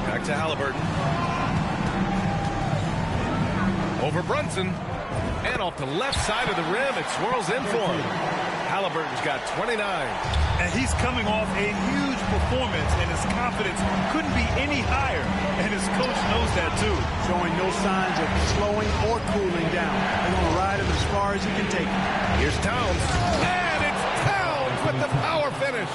Back to Halliburton. Over Brunson. And off the left side of the rim, it swirls in for him. Halliburton's got 29. And he's coming off a huge performance, and his confidence couldn't be any higher. And his coach knows that, too. Showing no signs of slowing or cooling down. They're going to ride him as far as he can take him. Here's Towns. And it's Towns with the power finish.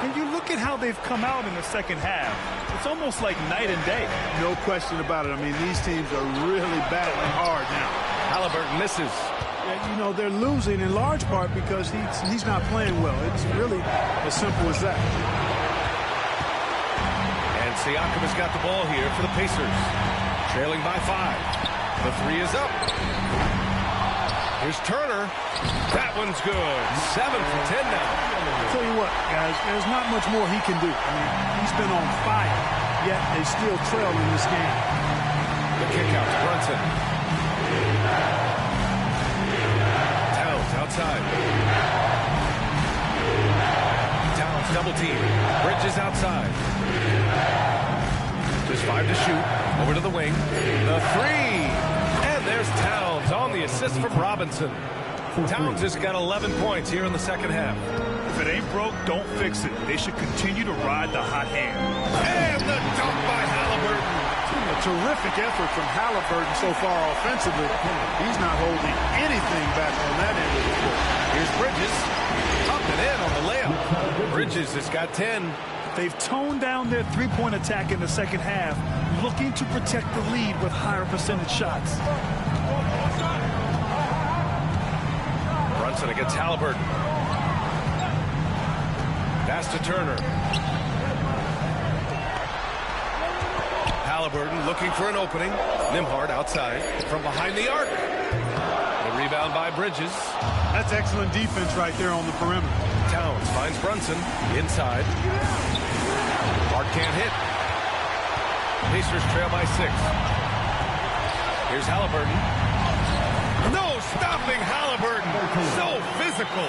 And you look at how they've come out in the second half. It's almost like night and day. No question about it. I mean, these teams are really battling hard now. Halliburton misses. You know, they're losing in large part because he's not playing well. It's really as simple as that. And Siakam has got the ball here for the Pacers. Trailing by 5. The 3 is up. Here's Turner. That one's good. 7 for 10 now. I'll tell you what, guys, there's not much more he can do. I mean, he's been on fire, yet they still trail in this game. The kick out to Brunson. Outside. Towns double team. Bridges outside. Just 5 to shoot. Over to the wing. The 3. And there's Towns on the assist from Robinson. Towns has got 11 points here in the second half. If it ain't broke, don't fix it. They should continue to ride the hot hand. And the dunk by Halliburton. A terrific effort from Halliburton so far offensively. He's not holding anything back on that end of the floor. Here's Bridges. Up and in on the layup. Bridges has got 10. They've toned down their three-point attack in the second half, looking to protect the lead with higher percentage shots. Brunson against Halliburton. Pass to Turner. Halliburton looking for an opening. Nembhard outside from behind the arc. The Rebound by Bridges. That's excellent defense right there on the perimeter. Towns finds Brunson inside. Hart can't hit. Pacers trail by 6. Here's Halliburton. No stopping Halliburton. So physical.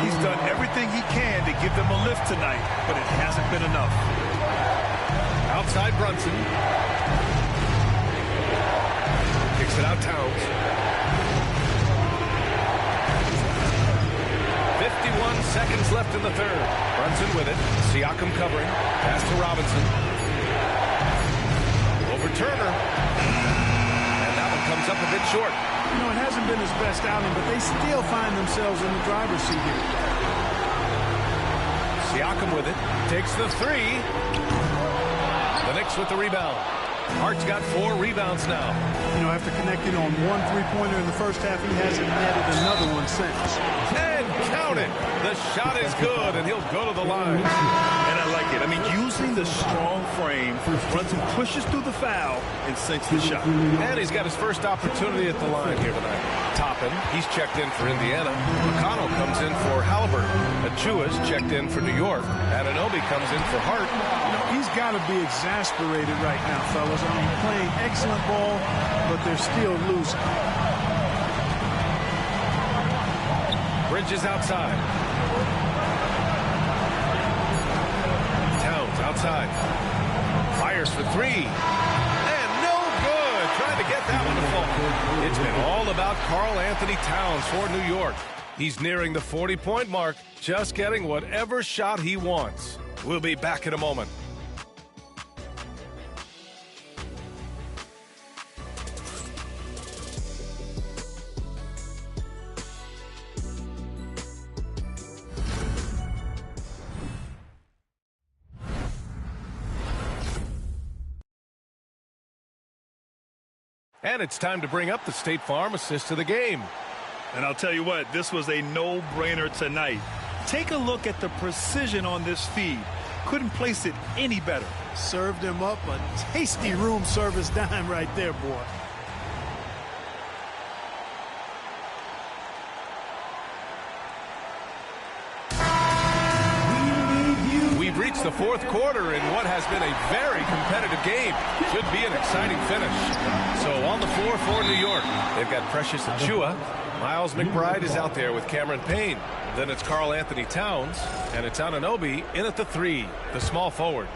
He's done everything he can to give them a lift tonight, but it hasn't been enough. Outside Brunson. Kicks it out Towns. 51 seconds left in the third. Brunson with it. Siakam covering. Pass to Robinson. Over Turner. And that one comes up a bit short. You know, it hasn't been his best outing, but they still find themselves in the driver's seat here. Siakam with it. Takes the three. The Knicks with the rebound. Hart's got 4 rebounds now. You know, after connecting on 1 3-pointer in the first half, he hasn't netted another one since. And count it. The shot is good, and he'll go to the line. And I like it. I mean, using the strong frame, Brunson pushes through the foul and sinks the shot. And he's got his first opportunity at the line here tonight. Toppin, he's checked in for Indiana. McConnell comes in for Halliburton. Achua's checked in for New York. Anunoby comes in for Hart. You know, he's got to be exasperated right now, fellas. I mean, playing excellent ball, but they're still losing. Bridges outside. Towns outside. Fires for 3. And no good. Trying to get that one to fall. It's been all about Karl Anthony Towns for New York. He's nearing the 40-point mark, just getting whatever shot he wants. We'll be back in a moment. And it's time to bring up the State Farm assist to the game. And I'll tell you what, this was a no-brainer tonight. Take a look at the precision on this feed. Couldn't place it any better. Served him up a tasty room service dime right there, boy. We've reached the fourth quarter in what has been a very competitive game. Should be an exciting finish. So on the floor for New York, they've got Precious Achiuwa. Miles McBride is out there with Cameron Payne. Then it's Karl Anthony Towns, and it's Anunoby in at the 3, the small forward.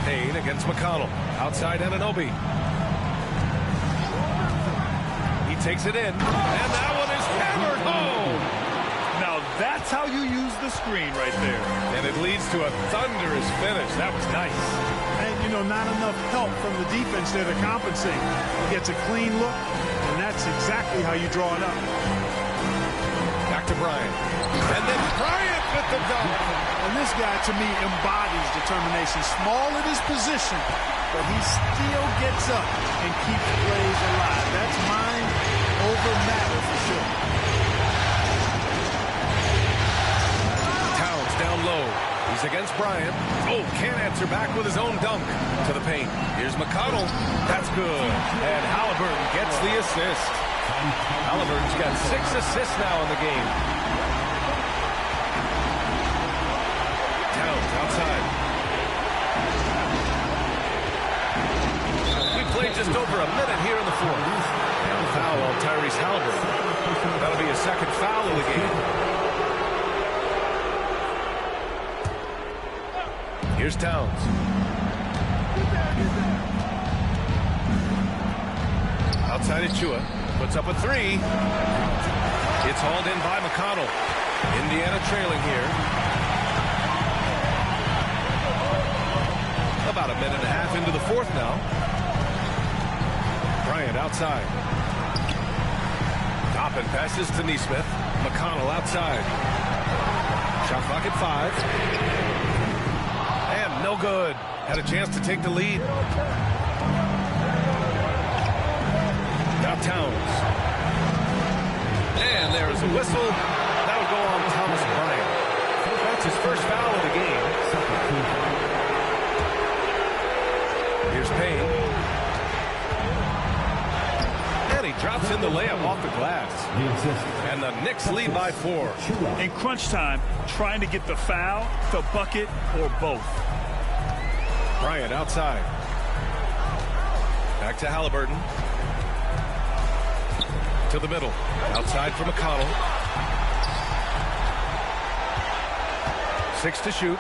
Payne against McConnell. Outside Anunoby. He takes it in, and that one is hammered home. Now that's how you use the screen right there. And it leads to a thunderous finish. That was nice. And, you know, not enough help from the defense there to compensate. He gets a clean look, and that's exactly how you draw it up. Back to Bryant. And then Bryant with the dunk. And this guy, to me, embodies determination. Small in his position, but he still gets up and keeps plays alive. That's mind over matter for sure. Towns down low. He's against Bryant. Oh, can't answer back with his own dunk to the paint. Here's McConnell. That's good. And Halliburton gets the assist. Halliburton's got 6 assists now in the game. Towns outside. We played just over a minute here in the fourth. And a foul on Tyrese Halliburton. That'll be a second foul of the game. Here's Towns. Outside Achiuwa. Puts up a 3. It's hauled in by McConnell. Indiana trailing here. About a minute and a half into the fourth now. Bryant outside. Toppin passes to Nesmith. McConnell outside. Shot clock at 5. No good. Had a chance to take the lead. Now Towns. And there is a whistle. That would go on Thomas Bryant. That's his first foul of the game. Here's Payne. And he drops in the layup off the glass. And the Knicks lead by 4. In crunch time, trying to get the foul, the bucket, or both. Bryant outside. Back to Halliburton. To the middle. Outside for McConnell. 6 to shoot.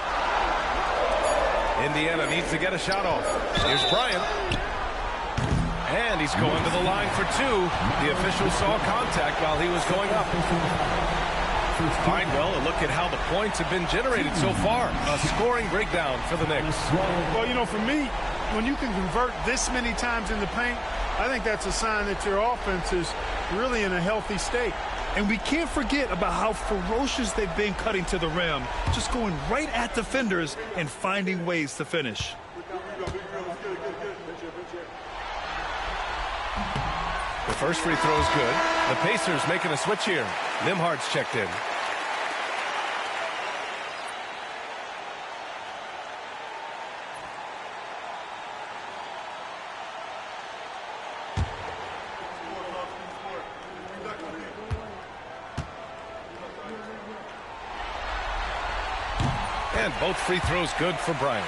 Indiana needs to get a shot off. Here's Bryant. And he's going to the line for 2. The official saw contact while he was going up. Bidwell, a look at how the points have been generated so far. A scoring breakdown for the Knicks. Well, you know, for me, when you can convert this many times in the paint, I think that's a sign that your offense is really in a healthy state. And we can't forget about how ferocious they've been cutting to the rim, just going right at defenders and finding ways to finish. The first free throw is good. The Pacers making a switch here. Nimhard's checked in. And both free throws good for Bryant.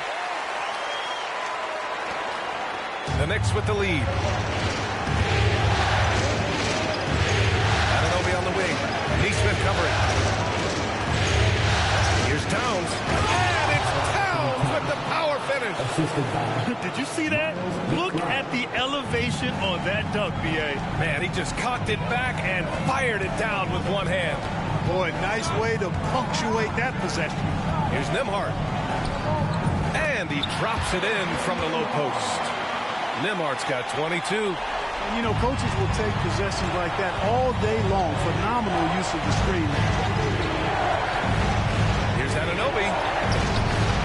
The Knicks with the lead. Anunoby on the wing. Neesmith covering. Here's Towns. And it's Towns with the power finish. Did you see that? Look at the elevation on that dunk, B.A. Man, he just cocked it back and fired it down with one hand. Boy, nice way to punctuate that possession. Here's Nimhard. And he drops it in from the low post. Nimhard's got 22. And, you know, coaches will take possessions like that all day long. Phenomenal use of the screen. Here's Anunoby.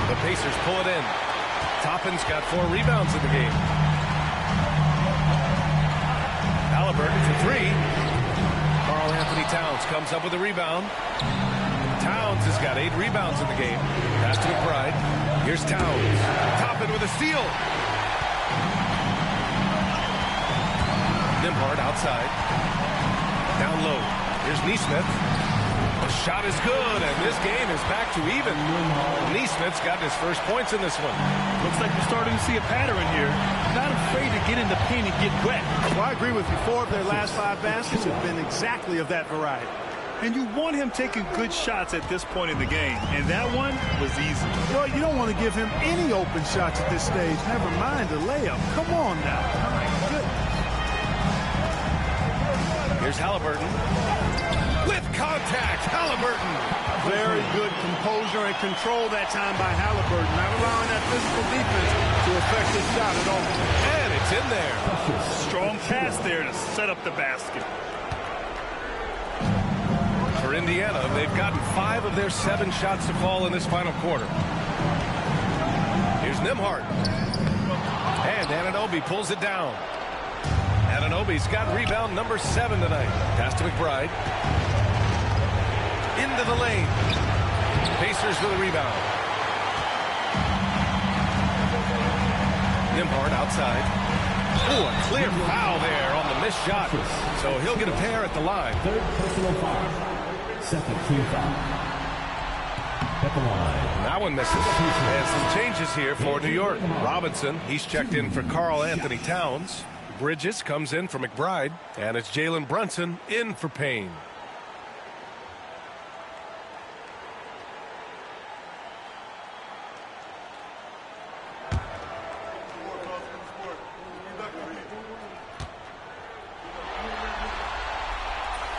The Pacers pull it in. Toppin's got 4 rebounds in the game. Halliburton for 3. Karl Anthony Towns comes up with a rebound. Towns has got 8 rebounds in the game. Pass to McBride. Here's Towns. Toppin with a steal. Nimhard outside. Down low. Here's Neesmith. The shot is good, and this game is back to even. Neesmith's got his first points in this one. Looks like we're starting to see a pattern here. Not afraid to get in the paint and get wet. Well, I agree with you. 4 of their last 5 baskets have been exactly of that variety. And you want him taking good shots at this point in the game. And that one was easy. Well, you don't want to give him any open shots at this stage. Never mind a layup. Come on now. My goodness. Here's Halliburton. With contact, Halliburton. Very good composure and control that time by Halliburton. Not allowing that physical defense to affect his shot at all. And it's in there. Strong pass there to set up the basket. For Indiana, they've gotten 5 of their 7 shots to fall in this final quarter. Here's Nimhard. And Anunoby pulls it down. Anunoby's got rebound number 7 tonight. Pass to McBride. Into the lane. Pacers with a rebound. Nimhard outside. Ooh, a clear foul there on the missed shot. So he'll get a pair at the line. 3rd personal foul. 2nd team foul. At the line. That one misses. And some changes here for New York. Robinson, he's checked in for Karl Anthony Towns. Bridges comes in for McBride. And it's Jalen Brunson in for Payne.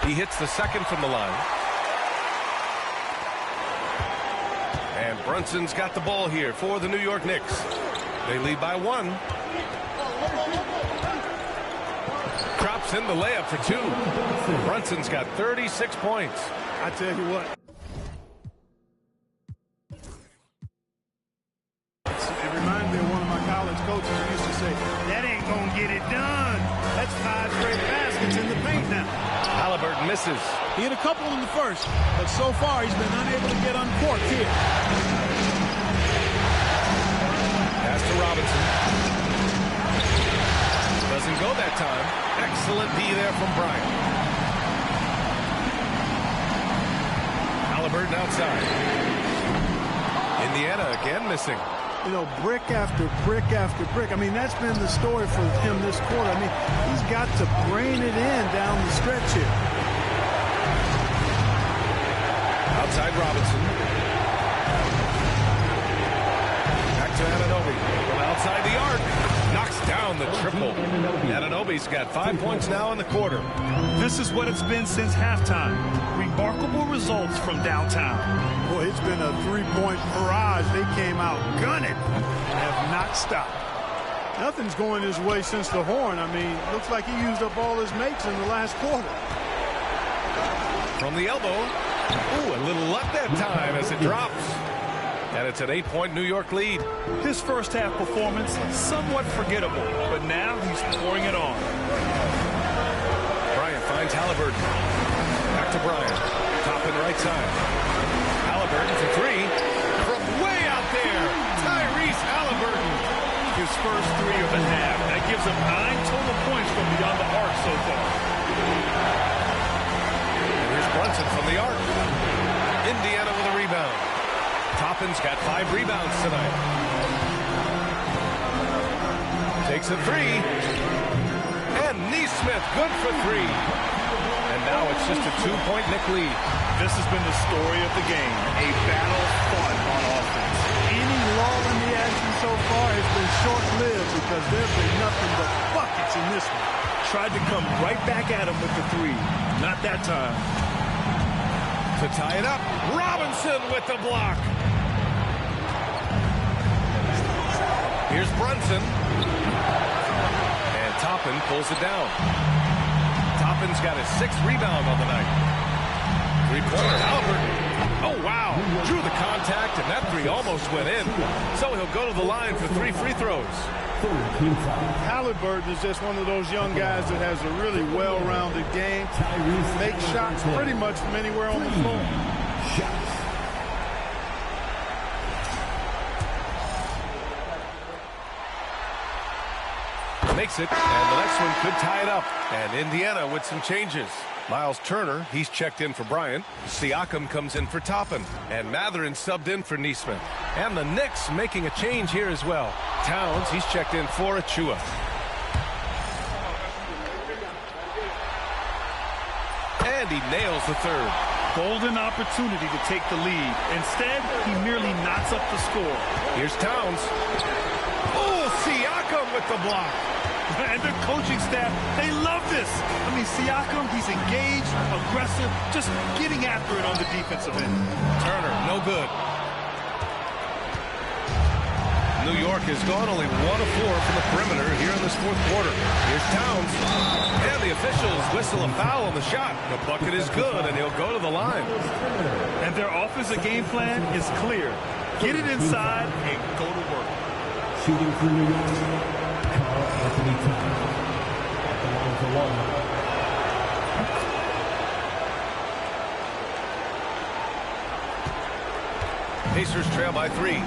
He hits the 2nd from the line. And Brunson's got the ball here for the New York Knicks. They lead by 1. Drops in the layup for 2. Brunson's got 36 points. I tell you what. It reminds me of one of my college coaches who used to say, that ain't going to get it done. That's 5 straight baskets in the paint now. Halliburton misses. He hit a couple in the first, but so far he's been unable to get uncorked here. Pass to Robinson. Bryant. Halliburton outside. Indiana again missing. You know, brick after brick after brick. I mean, that's been the story for him this quarter. I mean, he's got to brain it in down the stretch here. Outside Robinson. Back to Anunoby. From outside the arc. Knocks down the triple. Anunoby's got 5 points now in the quarter. This is what it's been since halftime. Remarkable results from downtown. Boy, it's been a three-point barrage. They came out gunning and have not stopped. Nothing's going his way since the horn. I mean, looks like he used up all his makes in the last quarter. From the elbow. Ooh, a little luck that time as it drops. And it's an 8-point New York lead. His first half performance, somewhat forgettable, but now he's pouring it on. Bryant finds Halliburton. Back to Bryant. Top and right side. Halliburton for three. From way out there, Tyrese Halliburton. His first three of the half. That gives him 9 total points from beyond the arc so far. Here's Brunson from the arc. Indiana with a rebound. Toppin's got 5 rebounds tonight. Takes a three. And Nesmith good for 3. And now it's just a 2-point Knick lead. This has been the story of the game. A battle fought on offense. Any lull in the action so far has been short-lived because there's been nothing but buckets in this one. Tried to come right back at him with the 3. Not that time. To tie it up, Robinson with the block. Here's Brunson. And Toppin pulls it down. Toppin's got his 6th rebound on the night. Three-pointer, Halliburton. Oh, wow. Drew the contact, and that 3 almost went in. So he'll go to the line for 3 free throws. Halliburton is just one of those young guys that has a really well-rounded game. Makes shots pretty much from anywhere on the floor. Makes it, and the next one could tie it up. And Indiana with some changes. Miles Turner, he's checked in for Bryant. Siakam comes in for Toppin. And Mathurin subbed in for Nesmith. And the Knicks making a change here as well. Towns, he's checked in for Achua. And he nails the 3rd. Golden opportunity to take the lead. Instead, he merely knots up the score. Here's Towns. Oh, Siakam with the block. And the coaching staff, they love this. I mean, Siakam, he's engaged, aggressive, just getting after it on the defensive end. Turner, no good. New York has gone only 1 of 4 from the perimeter here in this 4th quarter. Here's Towns. And the officials whistle a foul on the shot. The bucket is good, and he'll go to the line. And their offensive game plan is clear. Get it inside and go to work. Shooting for New York, Carl Anthony Towns. At the line for 1. Pacers trail by 3.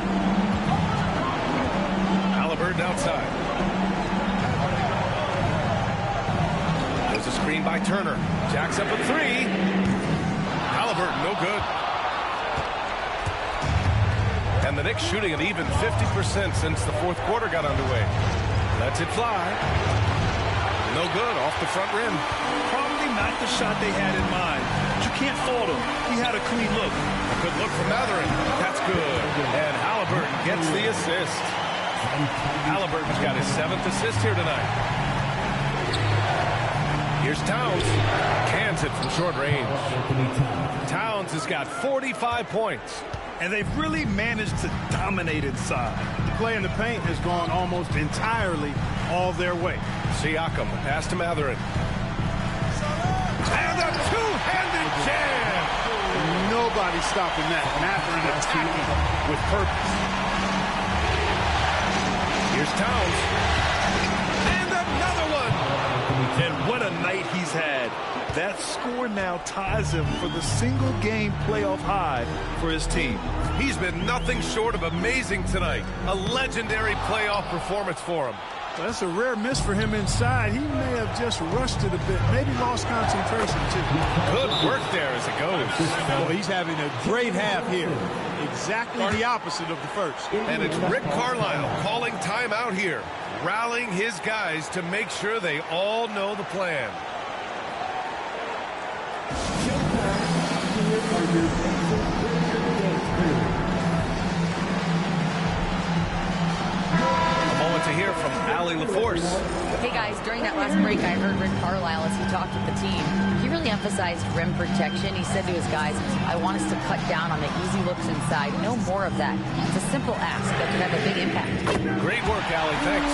Halliburton outside. There's a screen by Turner. Jacks up a 3. Halliburton, no good. And the Knicks shooting an even 50% since the 4th quarter got underway. Lets it fly. No good, off the front rim. Probably not the shot they had in mind. But you can't fault him. He had a clean look. A good look from Mathurin. That's good. And Halliburton gets the assist. Halliburton's got his 7th assist here tonight. Here's Towns. Cans it from short range. Towns has got 45 points. And they've really managed to dominate inside. The play in the paint has gone almost entirely all their way. Siakam, pass to Mathurin. And a two-handed jam! Nobody stopping that. Mathurin attacking with purpose. Here's Towns. And another one! And what a night he's had. That score now ties him for the single-game playoff high for his team. He's been nothing short of amazing tonight. A legendary playoff performance for him. That's a rare miss for him inside. He may have just rushed it a bit, maybe lost concentration too. Good work there as it goes. Well, he's having a great half here. Exactly the opposite of the first. And it's Rick Carlisle calling timeout here, rallying his guys to make sure they all know the plan. To hear from Allie LaForce. Hey guys, during that last break I heard Rick Carlisle as he talked with the team. He really emphasized rim protection. He said to his guys, I want us to cut down on the easy looks inside. No more of that. It's a simple ask that could have a big impact. Great work, Allie. Thanks.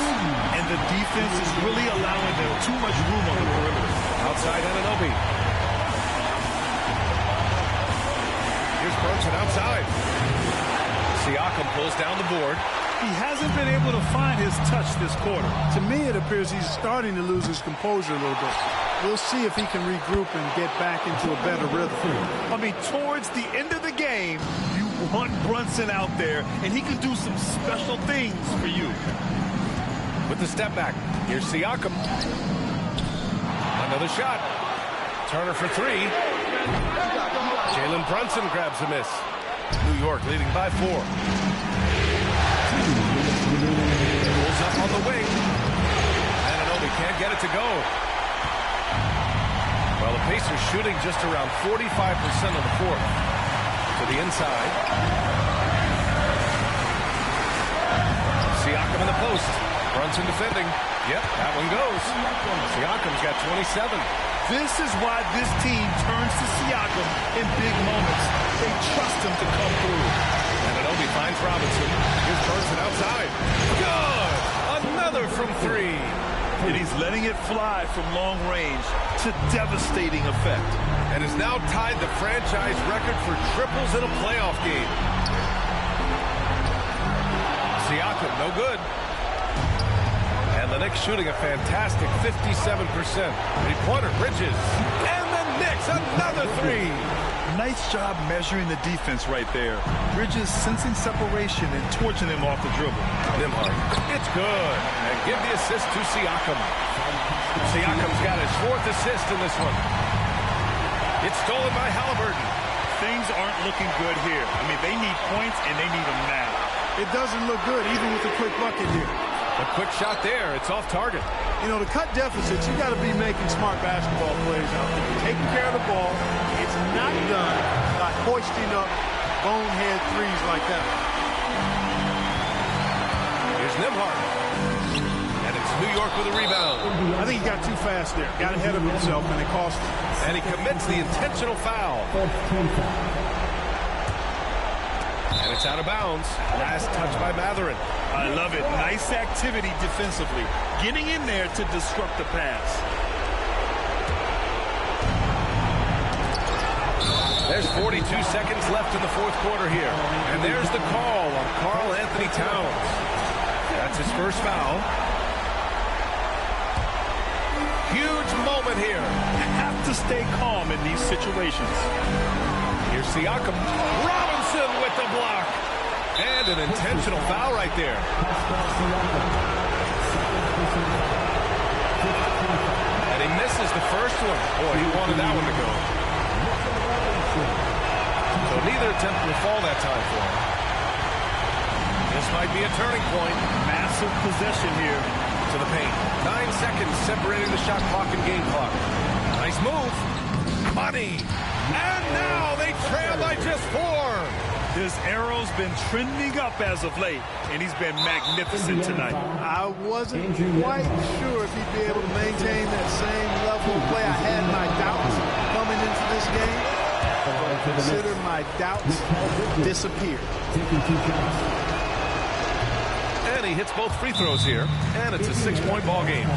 And the defense is really allowing them too much room on the perimeter. Outside Anunoby. Here's Brunson outside. Siakam pulls down the board. He hasn't been able to find his touch this quarter. To me, it appears he's starting to lose his composure a little bit. We'll see if he can regroup and get back into a better rhythm. I mean, towards the end of the game, you want Brunson out there, and he can do some special things for you. With the step back, here's Siakam. Another shot. Turner for three. Jalen Brunson grabs a miss. New York leading by 4. Pulls up on the wing. Anunoby can't get it to go. Well, the Pacers shooting just around 45% of the fourth. To the inside. Siakam in the post. Brunson defending. Yep, that one goes. Siakam's got 27. This is why this team turns to Siakam in big moments. They trust him to come through. Anunoby finds Robinson. Here's Brunson outside. Good! Another from 3. And he's letting it fly from long range to devastating effect. And has now tied the franchise record for triples in a playoff game. Siakam, no good. And the Knicks shooting a fantastic 57%. Three-pointer, Bridges. And the Knicks, another 3. Nice job measuring the defense right there. Bridges sensing separation and torching him off the dribble. Nembhard, it's good. And give the assist to Siakam. Siakam's got his 4th assist in this one. It's stolen by Halliburton. Things aren't looking good here. I mean, they need points, and they need them now. It doesn't look good, even with the quick bucket here. A quick shot there. It's off target. You know, to cut deficits, you got to be making smart basketball plays out there. Taking care of the ball. It's not done by hoisting up bonehead threes like that. Here's Nembhard. And it's New York with a rebound. I think he got too fast there. Got ahead of himself, and it cost him. And he commits the intentional foul. And it's out of bounds. Last touch by Mathurin. I love it. Nice activity defensively. Getting in there to disrupt the pass. There's 42 seconds left in the fourth quarter here. And there's the call on Karl Anthony Towns. That's his first foul. Huge moment here. You have to stay calm in these situations. Here's Siakam. Robinson with the block. And an intentional foul right there. And he misses the first one. Boy, he wanted that one to go. So neither attempt will fall that time for him. This might be a turning point. Massive possession here. To the paint. 9 seconds separating the shot clock and game clock. Nice move. Money. And now they trail by just 4. His arrow's been trending up as of late, and he's been magnificent tonight. I wasn't quite sure if he'd be able to maintain that same level of play. I had my doubts coming into this game. But I consider my doubts disappeared. And he hits both free throws here, and it's a 6-point ball game.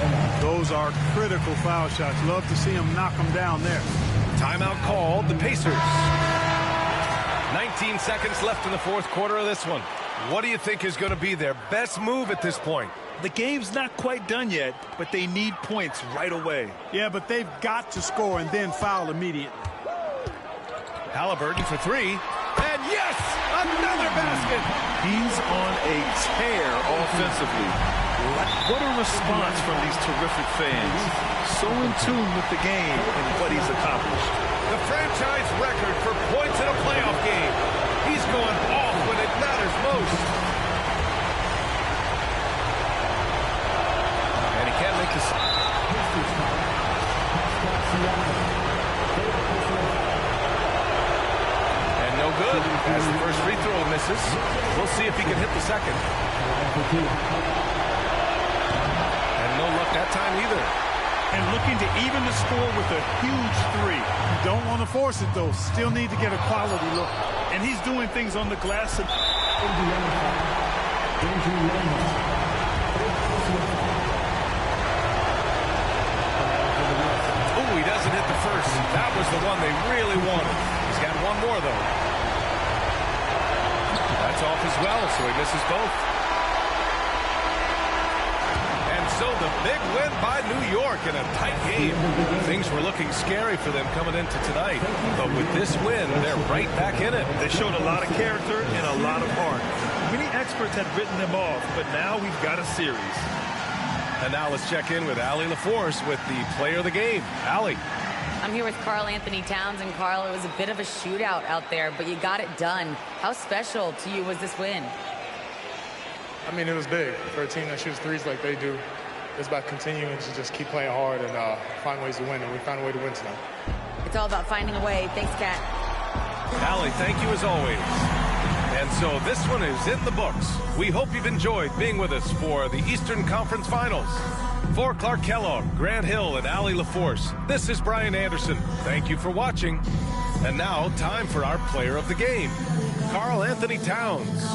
Those are critical foul shots. Love to see him knock them down there. Timeout called, the Pacers. 19 seconds left in the fourth quarter of this one. What do you think is going to be their best move at this point? The game's not quite done yet, but they need points right away. Yeah, but they've got to score and then foul immediately. Halliburton for 3. And yes, another basket. He's on a tear offensively. What a response from these terrific fans. So in tune with the game and what he's accomplished. The franchise record for points in a playoff game. He's going off when it matters most. And he can't make this. And no good as the first free throw misses. We'll see if he can hit the second. And no luck that time either. And looking to even the score with a huge three. You don't want to force it, though. Still need to get a quality look. And he's doing things on the glass. Oh, he doesn't hit the first. That was the one they really wanted. He's got one more, though. That's off as well, so he misses both. So the big win by New York in a tight game. Things were looking scary for them coming into tonight. But with this win, they're right back in it. They showed a lot of character and a lot of heart. Many experts had written them off, but now we've got a series. And now let's check in with Allie LaForce with the player of the game. Allie. I'm here with Karl Anthony Towns, and Karl, it was a bit of a shootout out there, but you got it done. How special to you was this win? I mean, it was big for a team that shoots threes like they do. It's about continuing to just keep playing hard and find ways to win, and we found a way to win tonight. It's all about finding a way. Thanks, Kat. Allie, thank you as always. And so this one is in the books. We hope you've enjoyed being with us for the Eastern Conference Finals. For Clark Kellogg, Grant Hill, and Allie LaForce, this is Brian Anderson. Thank you for watching. And now, time for our player of the game, Karl Anthony Towns.